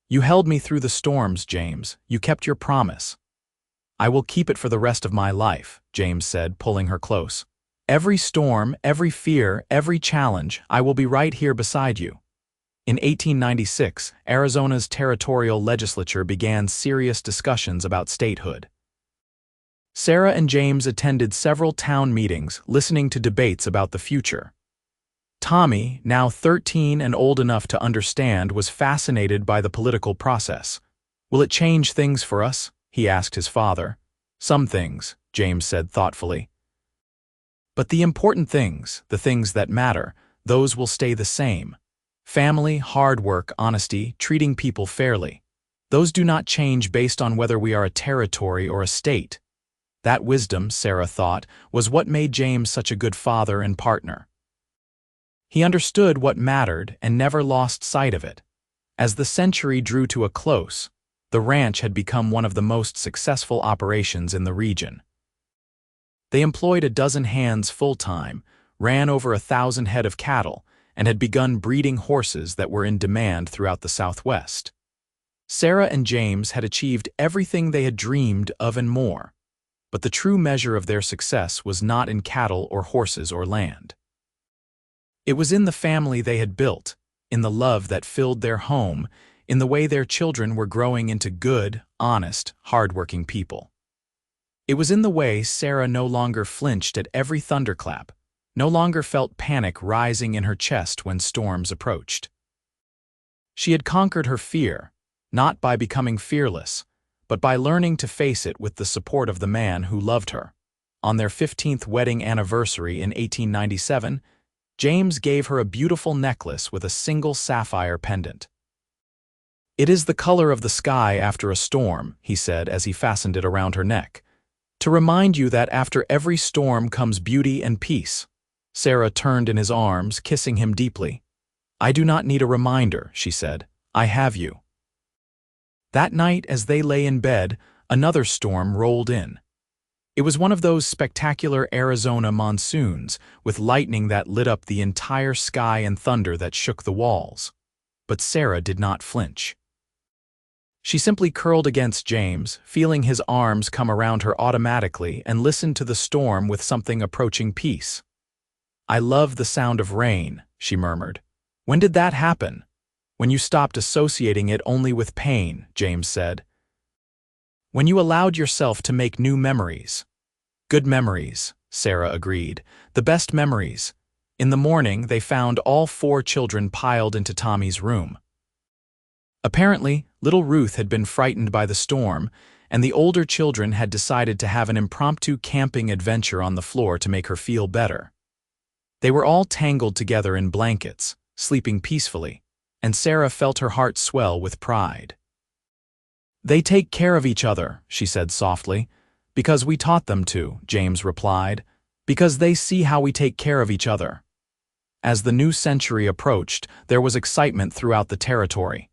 You held me through the storms, James. You kept your promise." "I will keep it for the rest of my life," James said, pulling her close. "Every storm, every fear, every challenge, I will be right here beside you." In 1896, Arizona's territorial legislature began serious discussions about statehood. Sarah and James attended several town meetings, listening to debates about the future. Tommy, now 13 and old enough to understand, was fascinated by the political process. "Will it change things for us?" he asked his father. "Some things," James said thoughtfully. "But the important things, the things that matter, those will stay the same. Family, hard work, honesty, treating people fairly. Those do not change based on whether we are a territory or a state." That wisdom, Sarah thought, was what made James such a good father and partner. He understood what mattered and never lost sight of it. As the century drew to a close, the ranch had become one of the most successful operations in the region. They employed a dozen hands full-time, ran over 1,000 head of cattle, and had begun breeding horses that were in demand throughout the Southwest. Sarah and James had achieved everything they had dreamed of and more, but the true measure of their success was not in cattle or horses or land. It was in the family they had built, in the love that filled their home, in the way their children were growing into good, honest, hard-working people. It was in the way Sarah no longer flinched at every thunderclap, no longer felt panic rising in her chest when storms approached. She had conquered her fear, not by becoming fearless, but by learning to face it with the support of the man who loved her. On their 15th wedding anniversary in 1897, James gave her a beautiful necklace with a single sapphire pendant. "It is the color of the sky after a storm," he said as he fastened it around her neck, "to remind you that after every storm comes beauty and peace." Sarah turned in his arms, kissing him deeply. "I do not need a reminder," she said. "I have you." That night, as they lay in bed, another storm rolled in. It was one of those spectacular Arizona monsoons, with lightning that lit up the entire sky and thunder that shook the walls. But Sarah did not flinch. She simply curled against James, feeling his arms come around her automatically, and listened to the storm with something approaching peace. "I love the sound of rain," she murmured. "When did that happen?" "When you stopped associating it only with pain," James said. "When you allowed yourself to make new memories." "Good memories," Sarah agreed. "The best memories." In the morning, they found all 4 children piled into Tommy's room. Apparently, little Ruth had been frightened by the storm, and the older children had decided to have an impromptu camping adventure on the floor to make her feel better. They were all tangled together in blankets, sleeping peacefully, and Sarah felt her heart swell with pride. "They take care of each other," she said softly. "Because we taught them to," James replied. "Because they see how we take care of each other." As the new century approached, there was excitement throughout the territory.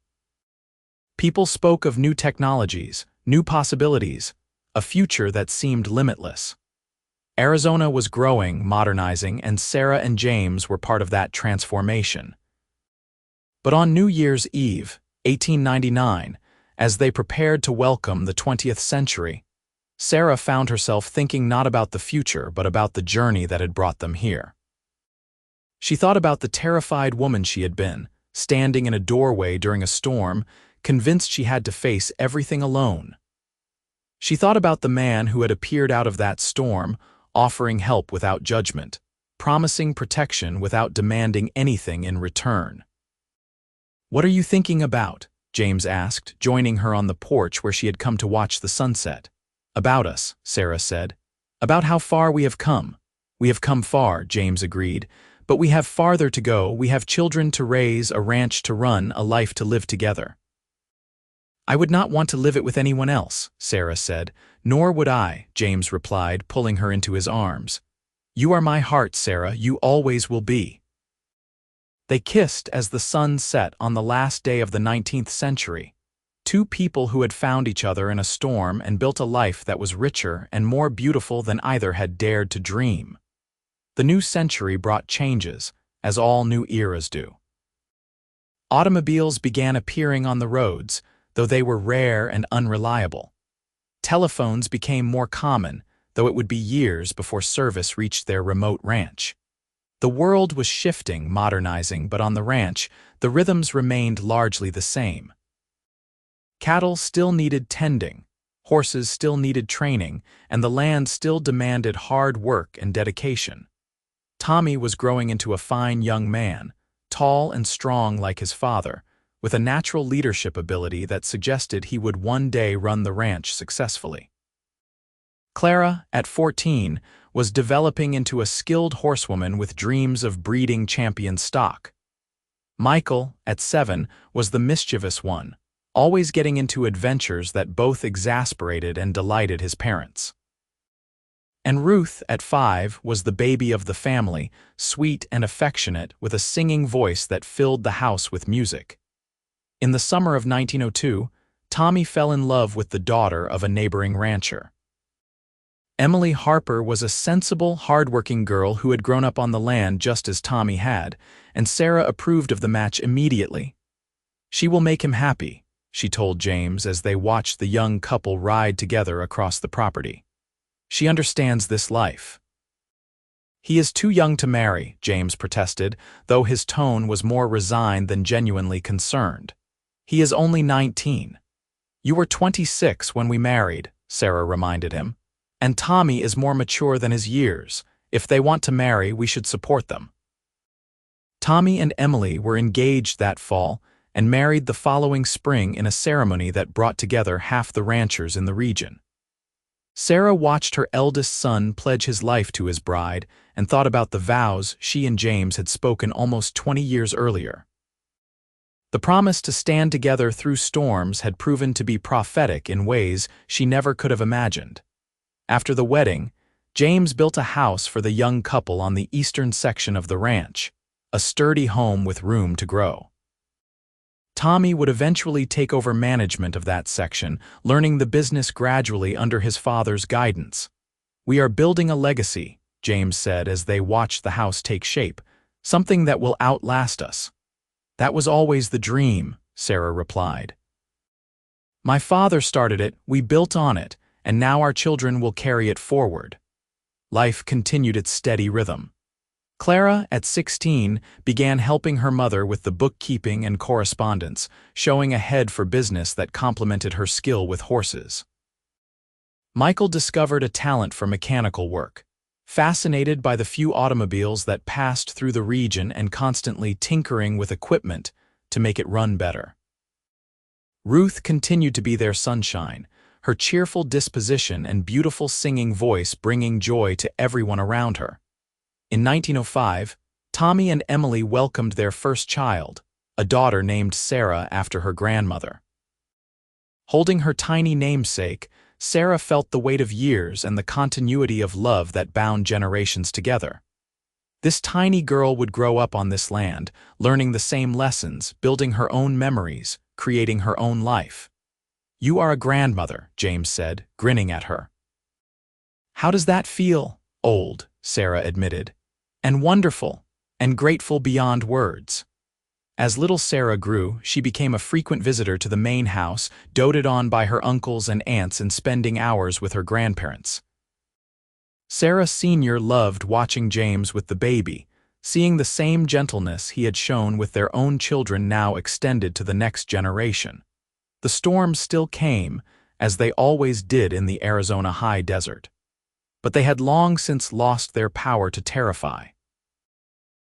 People spoke of new technologies, new possibilities, a future that seemed limitless. Arizona was growing, modernizing, and Sarah and James were part of that transformation. But on New Year's Eve, 1899, as they prepared to welcome the 20th century, Sarah found herself thinking not about the future but about the journey that had brought them here. She thought about the terrified woman she had been, standing in a doorway during a storm, convinced she had to face everything alone. She thought about the man who had appeared out of that storm, offering help without judgment, promising protection without demanding anything in return. "What are you thinking about?" James asked, joining her on the porch where she had come to watch the sunset. "About us," Sarah said. "About how far we have come." "We have come far," James agreed, "but we have farther to go. We have children to raise, a ranch to run, a life to live together." "I would not want to live it with anyone else," Sarah said. "Nor would I," James replied, pulling her into his arms. "You are my heart, Sarah, you always will be." They kissed as the sun set on the last day of the 19th century, two people who had found each other in a storm and built a life that was richer and more beautiful than either had dared to dream. The new century brought changes, as all new eras do. Automobiles began appearing on the roads, though they were rare and unreliable. Telephones became more common, though it would be years before service reached their remote ranch. The world was shifting, modernizing, but on the ranch, the rhythms remained largely the same. Cattle still needed tending, horses still needed training, and the land still demanded hard work and dedication. Tommy was growing into a fine young man, tall and strong like his father, with a natural leadership ability that suggested he would one day run the ranch successfully. Clara, at 14, was developing into a skilled horsewoman with dreams of breeding champion stock. Michael, at 7, was the mischievous one, always getting into adventures that both exasperated and delighted his parents. And Ruth, at 5, was the baby of the family, sweet and affectionate, with a singing voice that filled the house with music. In the summer of 1902, Tommy fell in love with the daughter of a neighboring rancher. Emily Harper was a sensible, hard-working girl who had grown up on the land just as Tommy had, and Sarah approved of the match immediately. "She will make him happy," she told James as they watched the young couple ride together across the property. "She understands this life." "He is too young to marry," James protested, though his tone was more resigned than genuinely concerned. "He is only 19. "You were 26 when we married," Sarah reminded him. "And Tommy is more mature than his years. If they want to marry, we should support them." Tommy and Emily were engaged that fall and married the following spring in a ceremony that brought together half the ranchers in the region. Sarah watched her eldest son pledge his life to his bride and thought about the vows she and James had spoken almost 20 years earlier. The promise to stand together through storms had proven to be prophetic in ways she never could have imagined. After the wedding, James built a house for the young couple on the eastern section of the ranch, a sturdy home with room to grow. Tommy would eventually take over management of that section, learning the business gradually under his father's guidance. "We are building a legacy," James said as they watched the house take shape, "something that will outlast us." "That was always the dream," Sarah replied. "My father started it, we built on it, and now our children will carry it forward." Life continued its steady rhythm. Clara, at 16, began helping her mother with the bookkeeping and correspondence, showing a head for business that complemented her skill with horses. Michael discovered a talent for mechanical work, fascinated by the few automobiles that passed through the region and constantly tinkering with equipment to make it run better. Ruth continued to be their sunshine, her cheerful disposition and beautiful singing voice bringing joy to everyone around her. In 1905, Tommy and Emily welcomed their first child, a daughter named Sarah after her grandmother. Holding her tiny namesake, Sarah felt the weight of years and the continuity of love that bound generations together. This tiny girl would grow up on this land, learning the same lessons, building her own memories, creating her own life. "You are a grandmother," James said, grinning at her. "How does that feel?" "Old," Sarah admitted. "And wonderful, and grateful beyond words." As little Sarah grew, she became a frequent visitor to the main house, doted on by her uncles and aunts and spending hours with her grandparents. Sarah Sr. loved watching James with the baby, seeing the same gentleness he had shown with their own children now extended to the next generation. The storms still came, as they always did in the Arizona high desert. But they had long since lost their power to terrify.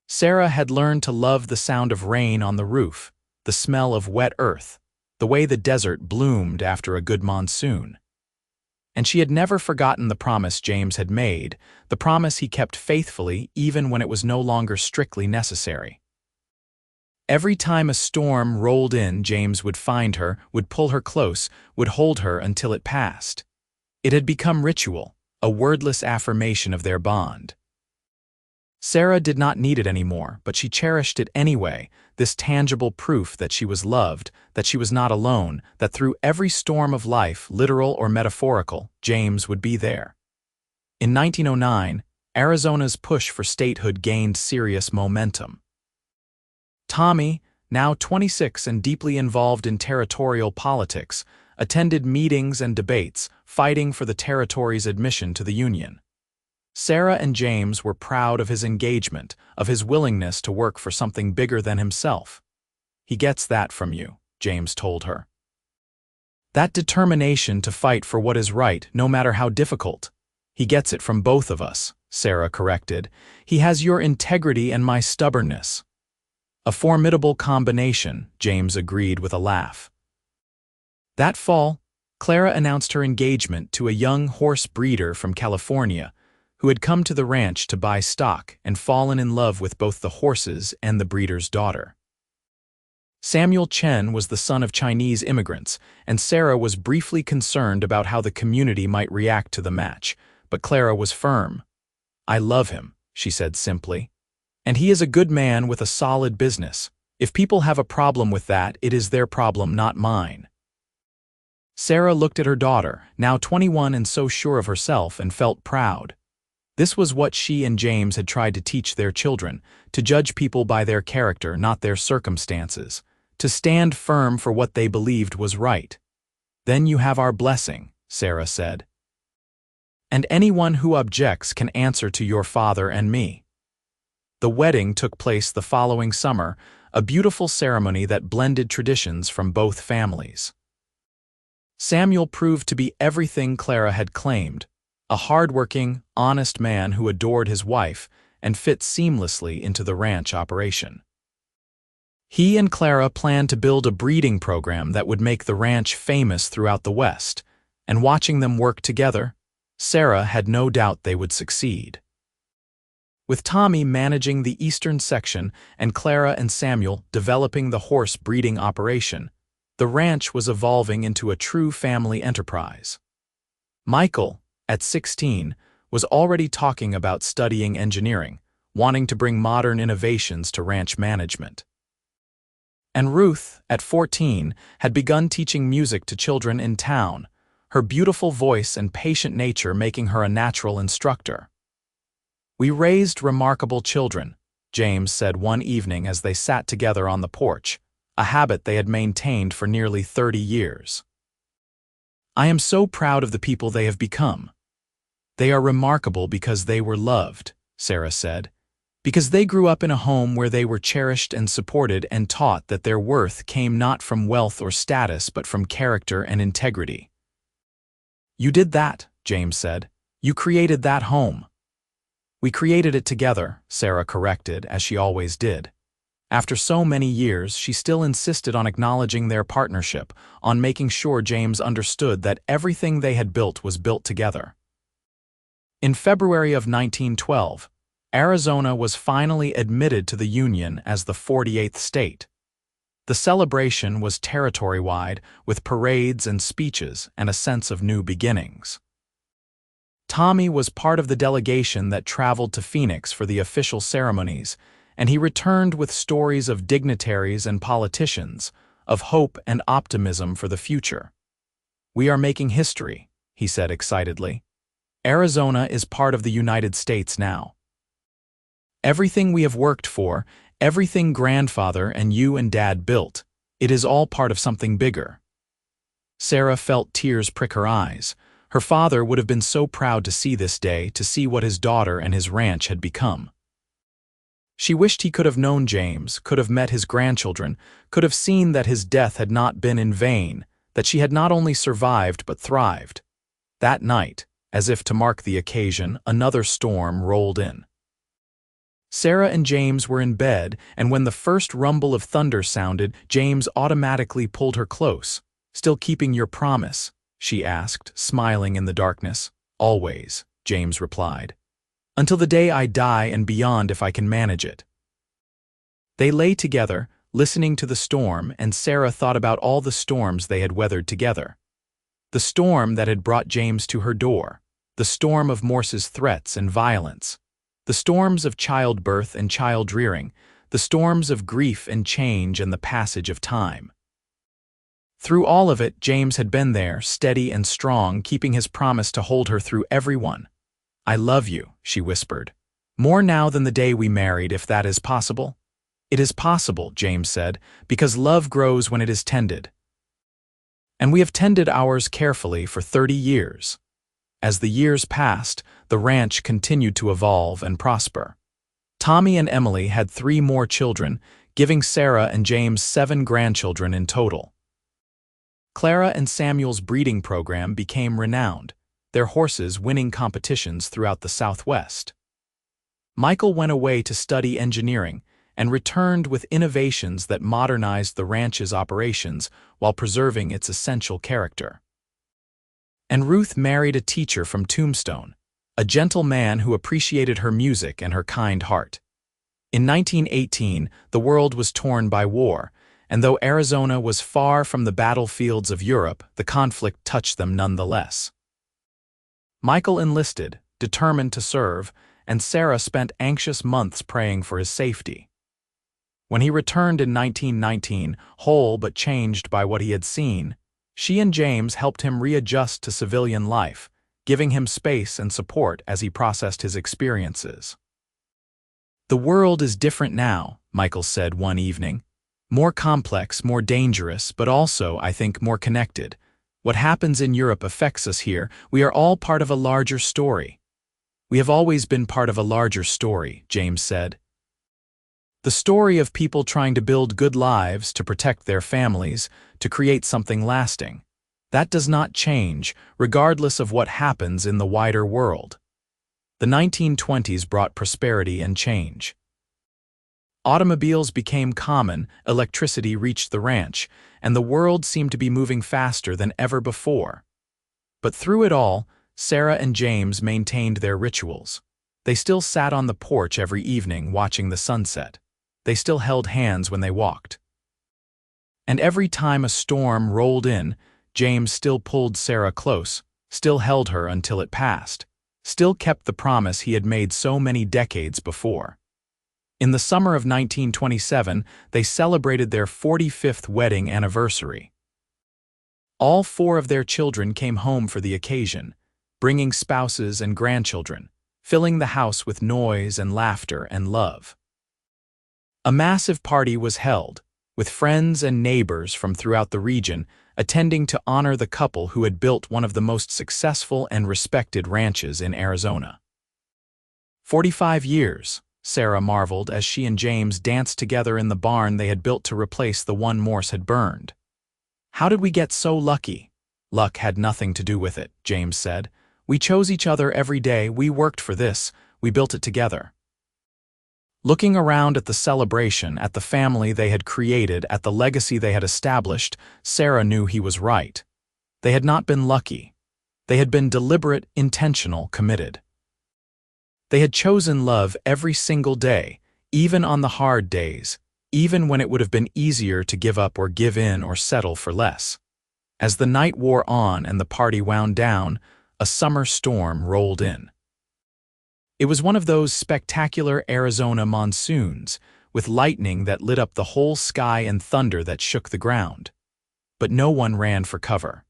Sarah had learned to love the sound of rain on the roof, the smell of wet earth, the way the desert bloomed after a good monsoon. And she had never forgotten the promise James had made, the promise he kept faithfully even when it was no longer strictly necessary. Every time a storm rolled in, James would find her, would pull her close, would hold her until it passed. It had become ritual, a wordless affirmation of their bond. Sarah did not need it anymore, but she cherished it anyway, this tangible proof that she was loved, that she was not alone, that through every storm of life, literal or metaphorical, James would be there. In 1909, Arizona's push for statehood gained serious momentum. Tommy, now 26 and deeply involved in territorial politics, attended meetings and debates, fighting for the territory's admission to the Union. Sarah and James were proud of his engagement, of his willingness to work for something bigger than himself. "He gets that from you," James told her. "That determination to fight for what is right, no matter how difficult. He gets it from both of us," Sarah corrected. "He has your integrity and my stubbornness." "A formidable combination," James agreed with a laugh. That fall, Clara announced her engagement to a young horse breeder from California, who had come to the ranch to buy stock and fallen in love with both the horses and the breeder's daughter. Samuel Chen was the son of Chinese immigrants, and Sarah was briefly concerned about how the community might react to the match, but Clara was firm. "I love him," she said simply. "And he is a good man with a solid business. If people have a problem with that, it is their problem, not mine." Sarah looked at her daughter, now 21 and so sure of herself, and felt proud. This was what she and James had tried to teach their children, to judge people by their character, not their circumstances, to stand firm for what they believed was right. "Then you have our blessing," Sarah said. "And anyone who objects can answer to your father and me." The wedding took place the following summer, a beautiful ceremony that blended traditions from both families. Samuel proved to be everything Clara had claimed, a hard-working, honest man who adored his wife and fit seamlessly into the ranch operation. He and Clara planned to build a breeding program that would make the ranch famous throughout the West, and watching them work together, Sarah had no doubt they would succeed. With Tommy managing the eastern section and Clara and Samuel developing the horse breeding operation, the ranch was evolving into a true family enterprise. Michael, at 16, was already talking about studying engineering, wanting to bring modern innovations to ranch management. And Ruth, at 14, had begun teaching music to children in town, her beautiful voice and patient nature making her a natural instructor. "We raised remarkable children," James said one evening as they sat together on the porch, a habit they had maintained for nearly 30 years. "I am so proud of the people they have become. They are remarkable because they were loved," Sarah said, "because they grew up in a home where they were cherished and supported and taught that their worth came not from wealth or status but from character and integrity." "You did that," James said. "You created that home." "We created it together," Sarah corrected, as she always did. After so many years, she still insisted on acknowledging their partnership, on making sure James understood that everything they had built was built together. In February of 1912, Arizona was finally admitted to the Union as the 48th state. The celebration was territory-wide, with parades and speeches and a sense of new beginnings. Tommy was part of the delegation that traveled to Phoenix for the official ceremonies, and he returned with stories of dignitaries and politicians, of hope and optimism for the future. "We are making history," he said excitedly. "Arizona is part of the United States now. Everything we have worked for, everything grandfather and you and Dad built, it is all part of something bigger." Sarah felt tears prick her eyes. Her father would have been so proud to see this day, to see what his daughter and his ranch had become. She wished he could have known James, could have met his grandchildren, could have seen that his death had not been in vain, that she had not only survived but thrived. That night, as if to mark the occasion, another storm rolled in. Sarah and James were in bed, and when the first rumble of thunder sounded, James automatically pulled her close. "Still keeping your promise?" she asked, smiling in the darkness. "Always," James replied. "Until the day I die and beyond if I can manage it." They lay together, listening to the storm, and Sarah thought about all the storms they had weathered together. The storm that had brought James to her door, the storm of Morse's threats and violence, the storms of childbirth and child-rearing, the storms of grief and change and the passage of time. Through all of it, James had been there, steady and strong, keeping his promise to hold her through every one. "I love you," she whispered. "More now than the day we married, if that is possible." "It is possible," James said, "because love grows when it is tended. And we have tended ours carefully for 30 years. As the years passed, the ranch continued to evolve and prosper. Tommy and Emily had 3 more children, giving Sarah and James 7 grandchildren in total. Clara and Samuel's breeding program became renowned, their horses winning competitions throughout the Southwest. Michael went away to study engineering and returned with innovations that modernized the ranch's operations while preserving its essential character. And Ruth married a teacher from Tombstone, a gentle man who appreciated her music and her kind heart. In 1918, the world was torn by war, and though Arizona was far from the battlefields of Europe, the conflict touched them nonetheless. Michael enlisted, determined to serve, and Sarah spent anxious months praying for his safety. When he returned in 1919, whole but changed by what he had seen, she and James helped him readjust to civilian life, giving him space and support as he processed his experiences. "The world is different now," Michael said one evening. "More complex, more dangerous, but also, I think, more connected. What happens in Europe affects us here. We are all part of a larger story." "We have always been part of a larger story," James said. "The story of people trying to build good lives, to protect their families, to create something lasting. That does not change, regardless of what happens in the wider world." The 1920s brought prosperity and change. Automobiles became common, electricity reached the ranch, and the world seemed to be moving faster than ever before. But through it all, Sarah and James maintained their rituals. They still sat on the porch every evening watching the sunset. They still held hands when they walked. And every time a storm rolled in, James still pulled Sarah close, still held her until it passed, still kept the promise he had made so many decades before. In the summer of 1927, they celebrated their 45th wedding anniversary. All 4 of their children came home for the occasion, bringing spouses and grandchildren, filling the house with noise and laughter and love. A massive party was held, with friends and neighbors from throughout the region attending to honor the couple who had built one of the most successful and respected ranches in Arizona. 45 years, Sarah marveled as she and James danced together in the barn they had built to replace the one Morse had burned. "How did we get so lucky?" "Luck had nothing to do with it," James said. "We chose each other every day, we worked for this, we built it together." Looking around at the celebration, at the family they had created, at the legacy they had established, Sarah knew he was right. They had not been lucky. They had been deliberate, intentional, committed. They had chosen love every single day, even on the hard days, even when it would have been easier to give up or give in or settle for less. As the night wore on and the party wound down, a summer storm rolled in. It was one of those spectacular Arizona monsoons, with lightning that lit up the whole sky and thunder that shook the ground. But no one ran for cover.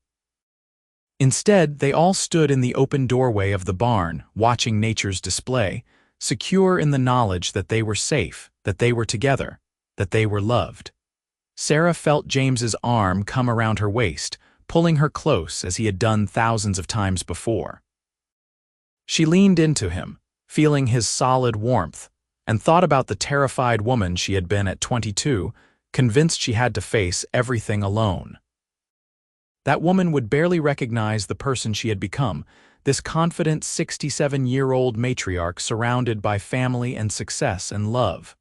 Instead, they all stood in the open doorway of the barn, watching nature's display, secure in the knowledge that they were safe, that they were together, that they were loved. Sarah felt James's arm come around her waist, pulling her close as he had done thousands of times before. She leaned into him, feeling his solid warmth, and thought about the terrified woman she had been at 22, convinced she had to face everything alone. That woman would barely recognize the person she had become, this confident 67-year-old matriarch surrounded by family and success and love.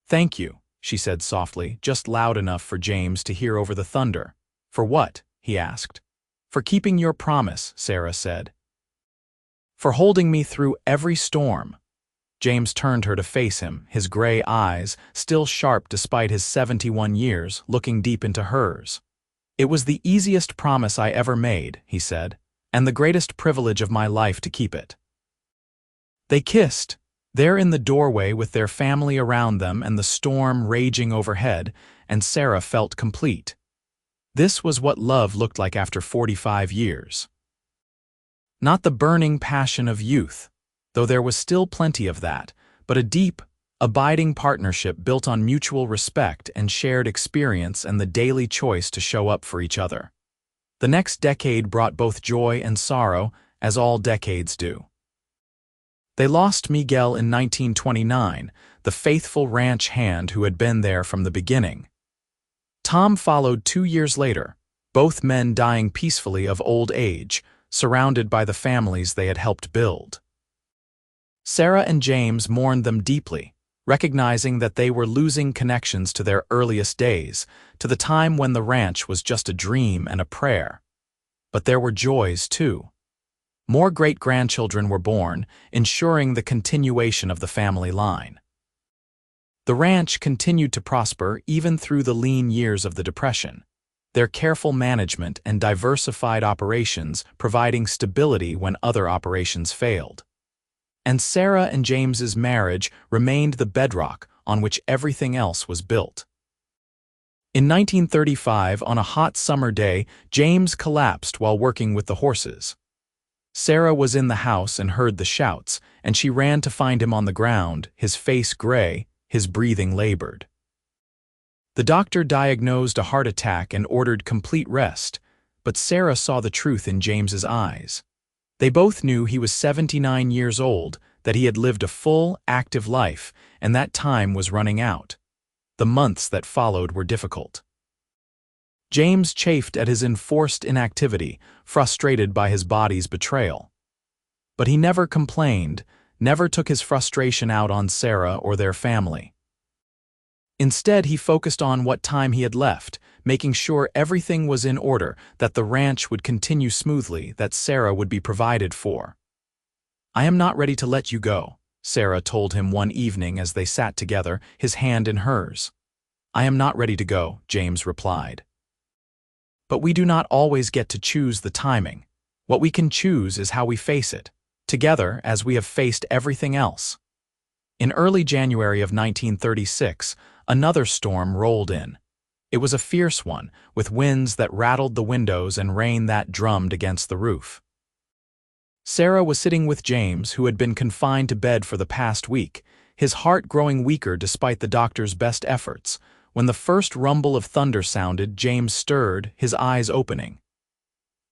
"Thank you," she said softly, just loud enough for James to hear over the thunder. "For what?" he asked. "For keeping your promise," Sarah said. "For holding me through every storm." James turned her to face him, his gray eyes, still sharp despite his 71 years, looking deep into hers. "It was the easiest promise I ever made," he said, "and the greatest privilege of my life to keep it." They kissed, there in the doorway with their family around them and the storm raging overhead, and Sarah felt complete. This was what love looked like after 45 years. Not the burning passion of youth, though there was still plenty of that, but a deep, abiding partnership built on mutual respect and shared experience and the daily choice to show up for each other. The next decade brought both joy and sorrow, as all decades do. They lost Miguel in 1929, the faithful ranch hand who had been there from the beginning. Tom followed 2 years later, both men dying peacefully of old age, surrounded by the families they had helped build. Sarah and James mourned them deeply, recognizing that they were losing connections to their earliest days, to the time when the ranch was just a dream and a prayer. But there were joys, too. More great-grandchildren were born, ensuring the continuation of the family line. The ranch continued to prosper even through the lean years of the Depression, their careful management and diversified operations providing stability when other operations failed. And Sarah and James's marriage remained the bedrock on which everything else was built. In 1935, on a hot summer day, James collapsed while working with the horses. Sarah was in the house and heard the shouts, and she ran to find him on the ground, his face gray, his breathing labored. The doctor diagnosed a heart attack and ordered complete rest, but Sarah saw the truth in James's eyes. They both knew he was 79 years old, that he had lived a full, active life, and that time was running out. The months that followed were difficult. James chafed at his enforced inactivity, frustrated by his body's betrayal. But he never complained, never took his frustration out on Sarah or their family. Instead, he focused on what time he had left, making sure everything was in order, that the ranch would continue smoothly, that Sarah would be provided for. "I am not ready to let you go," Sarah told him one evening as they sat together, his hand in hers. "I am not ready to go," James replied. "But we do not always get to choose the timing. What we can choose is how we face it, together as we have faced everything else." In early January of 1936, another storm rolled in. It was a fierce one, with winds that rattled the windows and rain that drummed against the roof. Sarah was sitting with James, who had been confined to bed for the past week, his heart growing weaker despite the doctor's best efforts. When the first rumble of thunder sounded, James stirred, his eyes opening.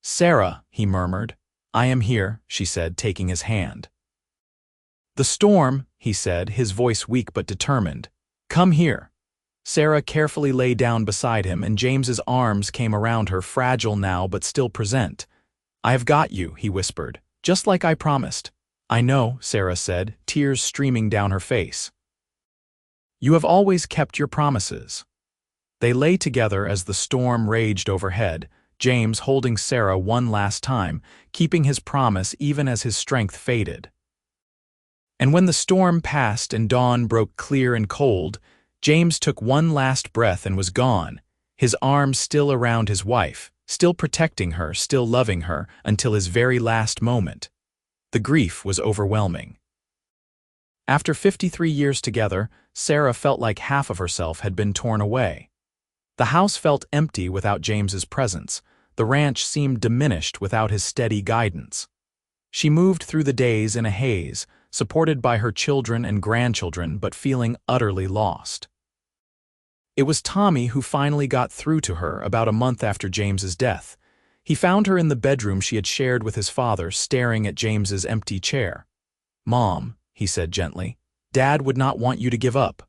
"Sarah," he murmured. "I am here," she said, taking his hand. "The storm," he said, his voice weak but determined. "Come here." Sarah carefully lay down beside him, and James's arms came around her, fragile now but still present. "I have got you," he whispered, "just like I promised." "I know," Sarah said, tears streaming down her face. "You have always kept your promises." They lay together as the storm raged overhead, James holding Sarah one last time, keeping his promise even as his strength faded. And when the storm passed and dawn broke clear and cold, James took one last breath and was gone, his arms still around his wife, still protecting her, still loving her, until his very last moment. The grief was overwhelming. After 53 years together, Sarah felt like half of herself had been torn away. The house felt empty without James's presence, The ranch seemed diminished without his steady guidance. She moved through the days in a haze, supported by her children and grandchildren but feeling utterly lost. It was Tommy who finally got through to her about a month after James's death. He found her in the bedroom she had shared with his father, staring at James's empty chair. "Mom," he said gently, "Dad would not want you to give up."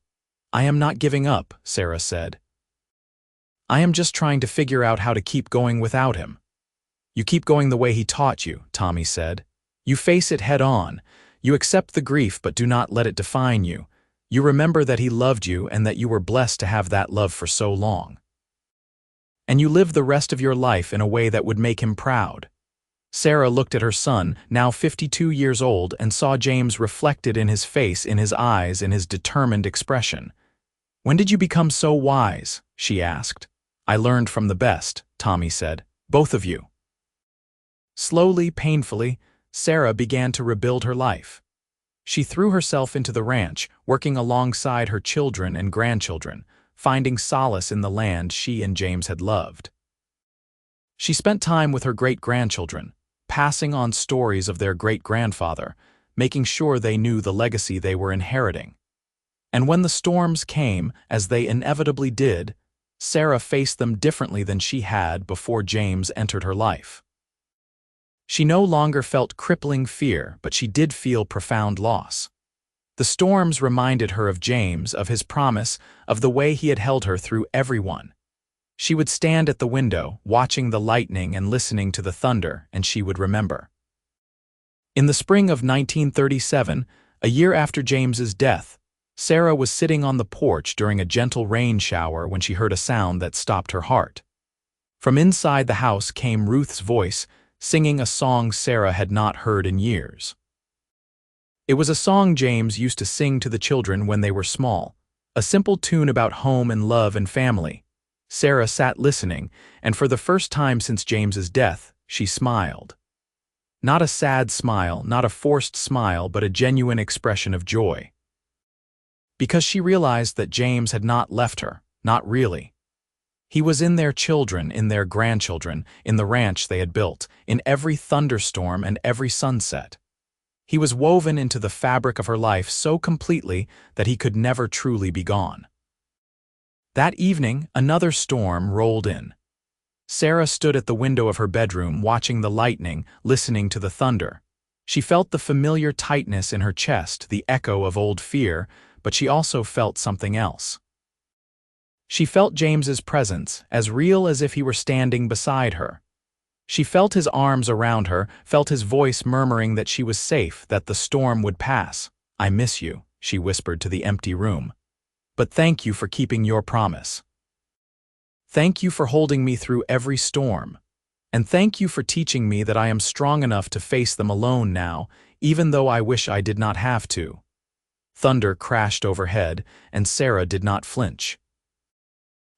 "I am not giving up," Sarah said. "I am just trying to figure out how to keep going without him." "You keep going the way he taught you," Tommy said. "You face it head on. You accept the grief but do not let it define you. You remember that he loved you and that you were blessed to have that love for so long. And you live the rest of your life in a way that would make him proud." Sarah looked at her son, now 52 years old, and saw James reflected in his face, in his eyes, in his determined expression. "When did you become so wise?" she asked. "I learned from the best," Tommy said. "Both of you." Slowly, painfully, Sarah began to rebuild her life. She threw herself into the ranch, working alongside her children and grandchildren, finding solace in the land she and James had loved. She spent time with her great-grandchildren, passing on stories of their great-grandfather, making sure they knew the legacy they were inheriting. And when the storms came, as they inevitably did, Sarah faced them differently than she had before James entered her life. She no longer felt crippling fear, but she did feel profound loss. The storms reminded her of James, of his promise, of the way he had held her through everyone. She would stand at the window, watching the lightning and listening to the thunder, and she would remember. In the spring of 1937, a year after James's death, Sarah was sitting on the porch during a gentle rain shower when she heard a sound that stopped her heart. From inside the house came Ruth's voice, singing a song Sarah had not heard in years. It was a song James used to sing to the children when they were small, a simple tune about home and love and family. Sarah sat listening, and for the first time since James's death, she smiled. Not a sad smile, not a forced smile, but a genuine expression of joy. Because she realized that James had not left her, not really. He was in their children, in their grandchildren, in the ranch they had built, in every thunderstorm and every sunset. He was woven into the fabric of her life so completely that he could never truly be gone. That evening, another storm rolled in. Sarah stood at the window of her bedroom, watching the lightning, listening to the thunder. She felt the familiar tightness in her chest, the echo of old fear, but she also felt something else. She felt James's presence, as real as if he were standing beside her. She felt his arms around her, felt his voice murmuring that she was safe, that the storm would pass. "I miss you," she whispered to the empty room. "But thank you for keeping your promise. Thank you for holding me through every storm. And thank you for teaching me that I am strong enough to face them alone now, even though I wish I did not have to." Thunder crashed overhead, and Sarah did not flinch.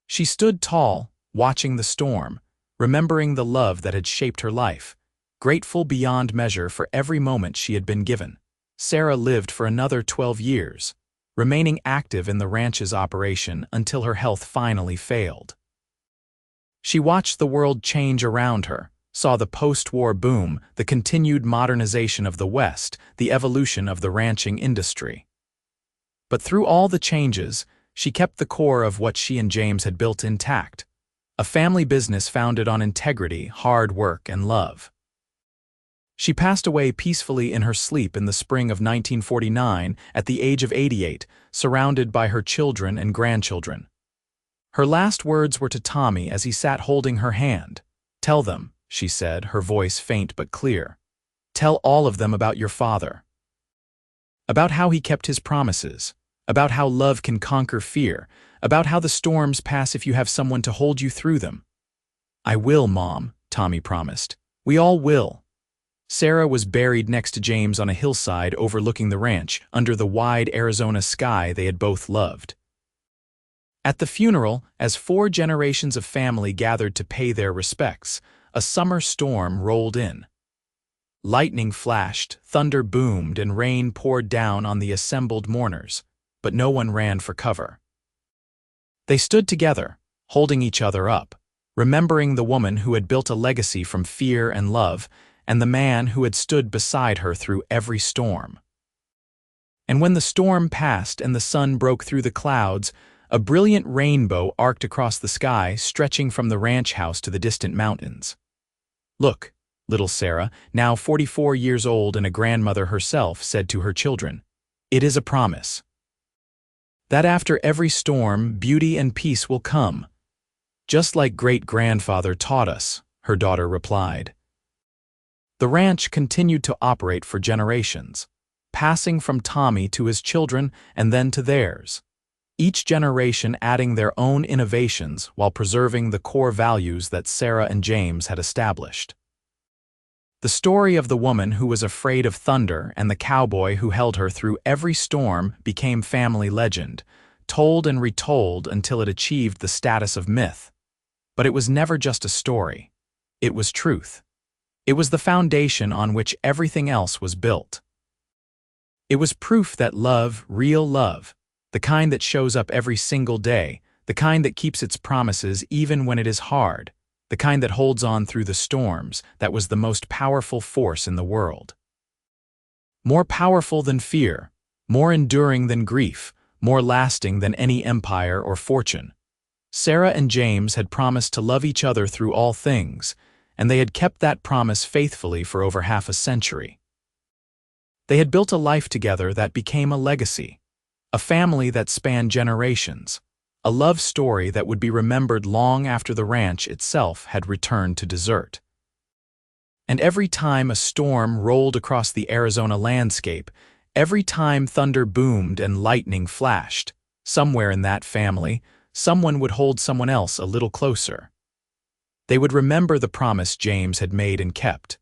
She stood tall, watching the storm, remembering the love that had shaped her life, grateful beyond measure for every moment she had been given. Sarah lived for another 12 years, remaining active in the ranch's operation until her health finally failed. She watched the world change around her, saw the post-war boom, the continued modernization of the West, the evolution of the ranching industry. But through all the changes, she kept the core of what she and James had built intact, a family business founded on integrity, hard work, and love. She passed away peacefully in her sleep in the spring of 1949 at the age of 88, surrounded by her children and grandchildren. Her last words were to Tommy as he sat holding her hand. "Tell them," she said, her voice faint but clear. "Tell all of them about your father. About how he kept his promises. About how love can conquer fear, about how the storms pass if you have someone to hold you through them." "I will, Mom," Tommy promised. "We all will." Sarah was buried next to James on a hillside overlooking the ranch, under the wide Arizona sky they had both loved. At the funeral, as 4 generations of family gathered to pay their respects, a summer storm rolled in. Lightning flashed, thunder boomed, and rain poured down on the assembled mourners, but no one ran for cover. They stood together, holding each other up. remembering the woman who had built a legacy from fear and love, and the man who had stood beside her through every storm. And when the storm passed and the sun broke through the clouds, a brilliant rainbow arced across the sky, stretching from the ranch house to the distant mountains. "Look," little Sarah, now 44 years old and a grandmother herself, said to her children, "it is a promise that after every storm, beauty and peace will come, just like great-grandfather taught us," her daughter replied. The ranch continued to operate for generations, passing from Tommy to his children and then to theirs, each generation adding their own innovations while preserving the core values that Sarah and James had established. The story of the woman who was afraid of thunder and the cowboy who held her through every storm became family legend, told and retold until it achieved the status of myth. But it was never just a story. It was truth. It was the foundation on which everything else was built. It was proof that love, real love, the kind that shows up every single day, the kind that keeps its promises even when it is hard, the kind that holds on through the storms, that was the most powerful force in the world. More powerful than fear, more enduring than grief, more lasting than any empire or fortune. Sarah and James had promised to love each other through all things, and they had kept that promise faithfully for over half a century. They had built a life together that became a legacy, a family that spanned generations, a love story that would be remembered long after the ranch itself had returned to desert. And every time a storm rolled across the Arizona landscape, every time thunder boomed and lightning flashed, somewhere in that family, someone would hold someone else a little closer. They would remember the promise James had made and kept.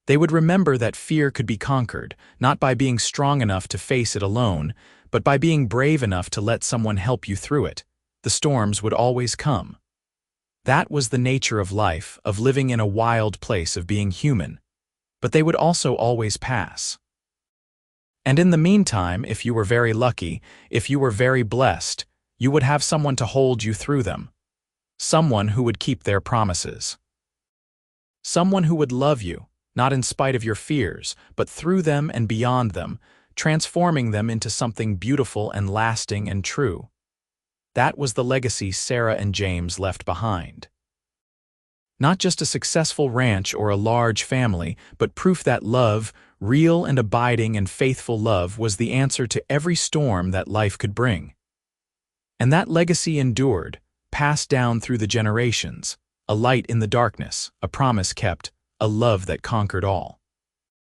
They would remember that fear could be conquered, not by being strong enough to face it alone, but by being brave enough to let someone help you through it. The storms would always come. That was the nature of life, of living in a wild place, of being human. But they would also always pass. And in the meantime, if you were very lucky, if you were very blessed, you would have someone to hold you through them. Someone who would keep their promises. Someone who would love you, not in spite of your fears, but through them and beyond them, transforming them into something beautiful and lasting and true. That was the legacy Sarah and James left behind. Not just a successful ranch or a large family, but proof that love, real and abiding and faithful love, was the answer to every storm that life could bring. And that legacy endured, passed down through the generations, a light in the darkness, a promise kept, a love that conquered all.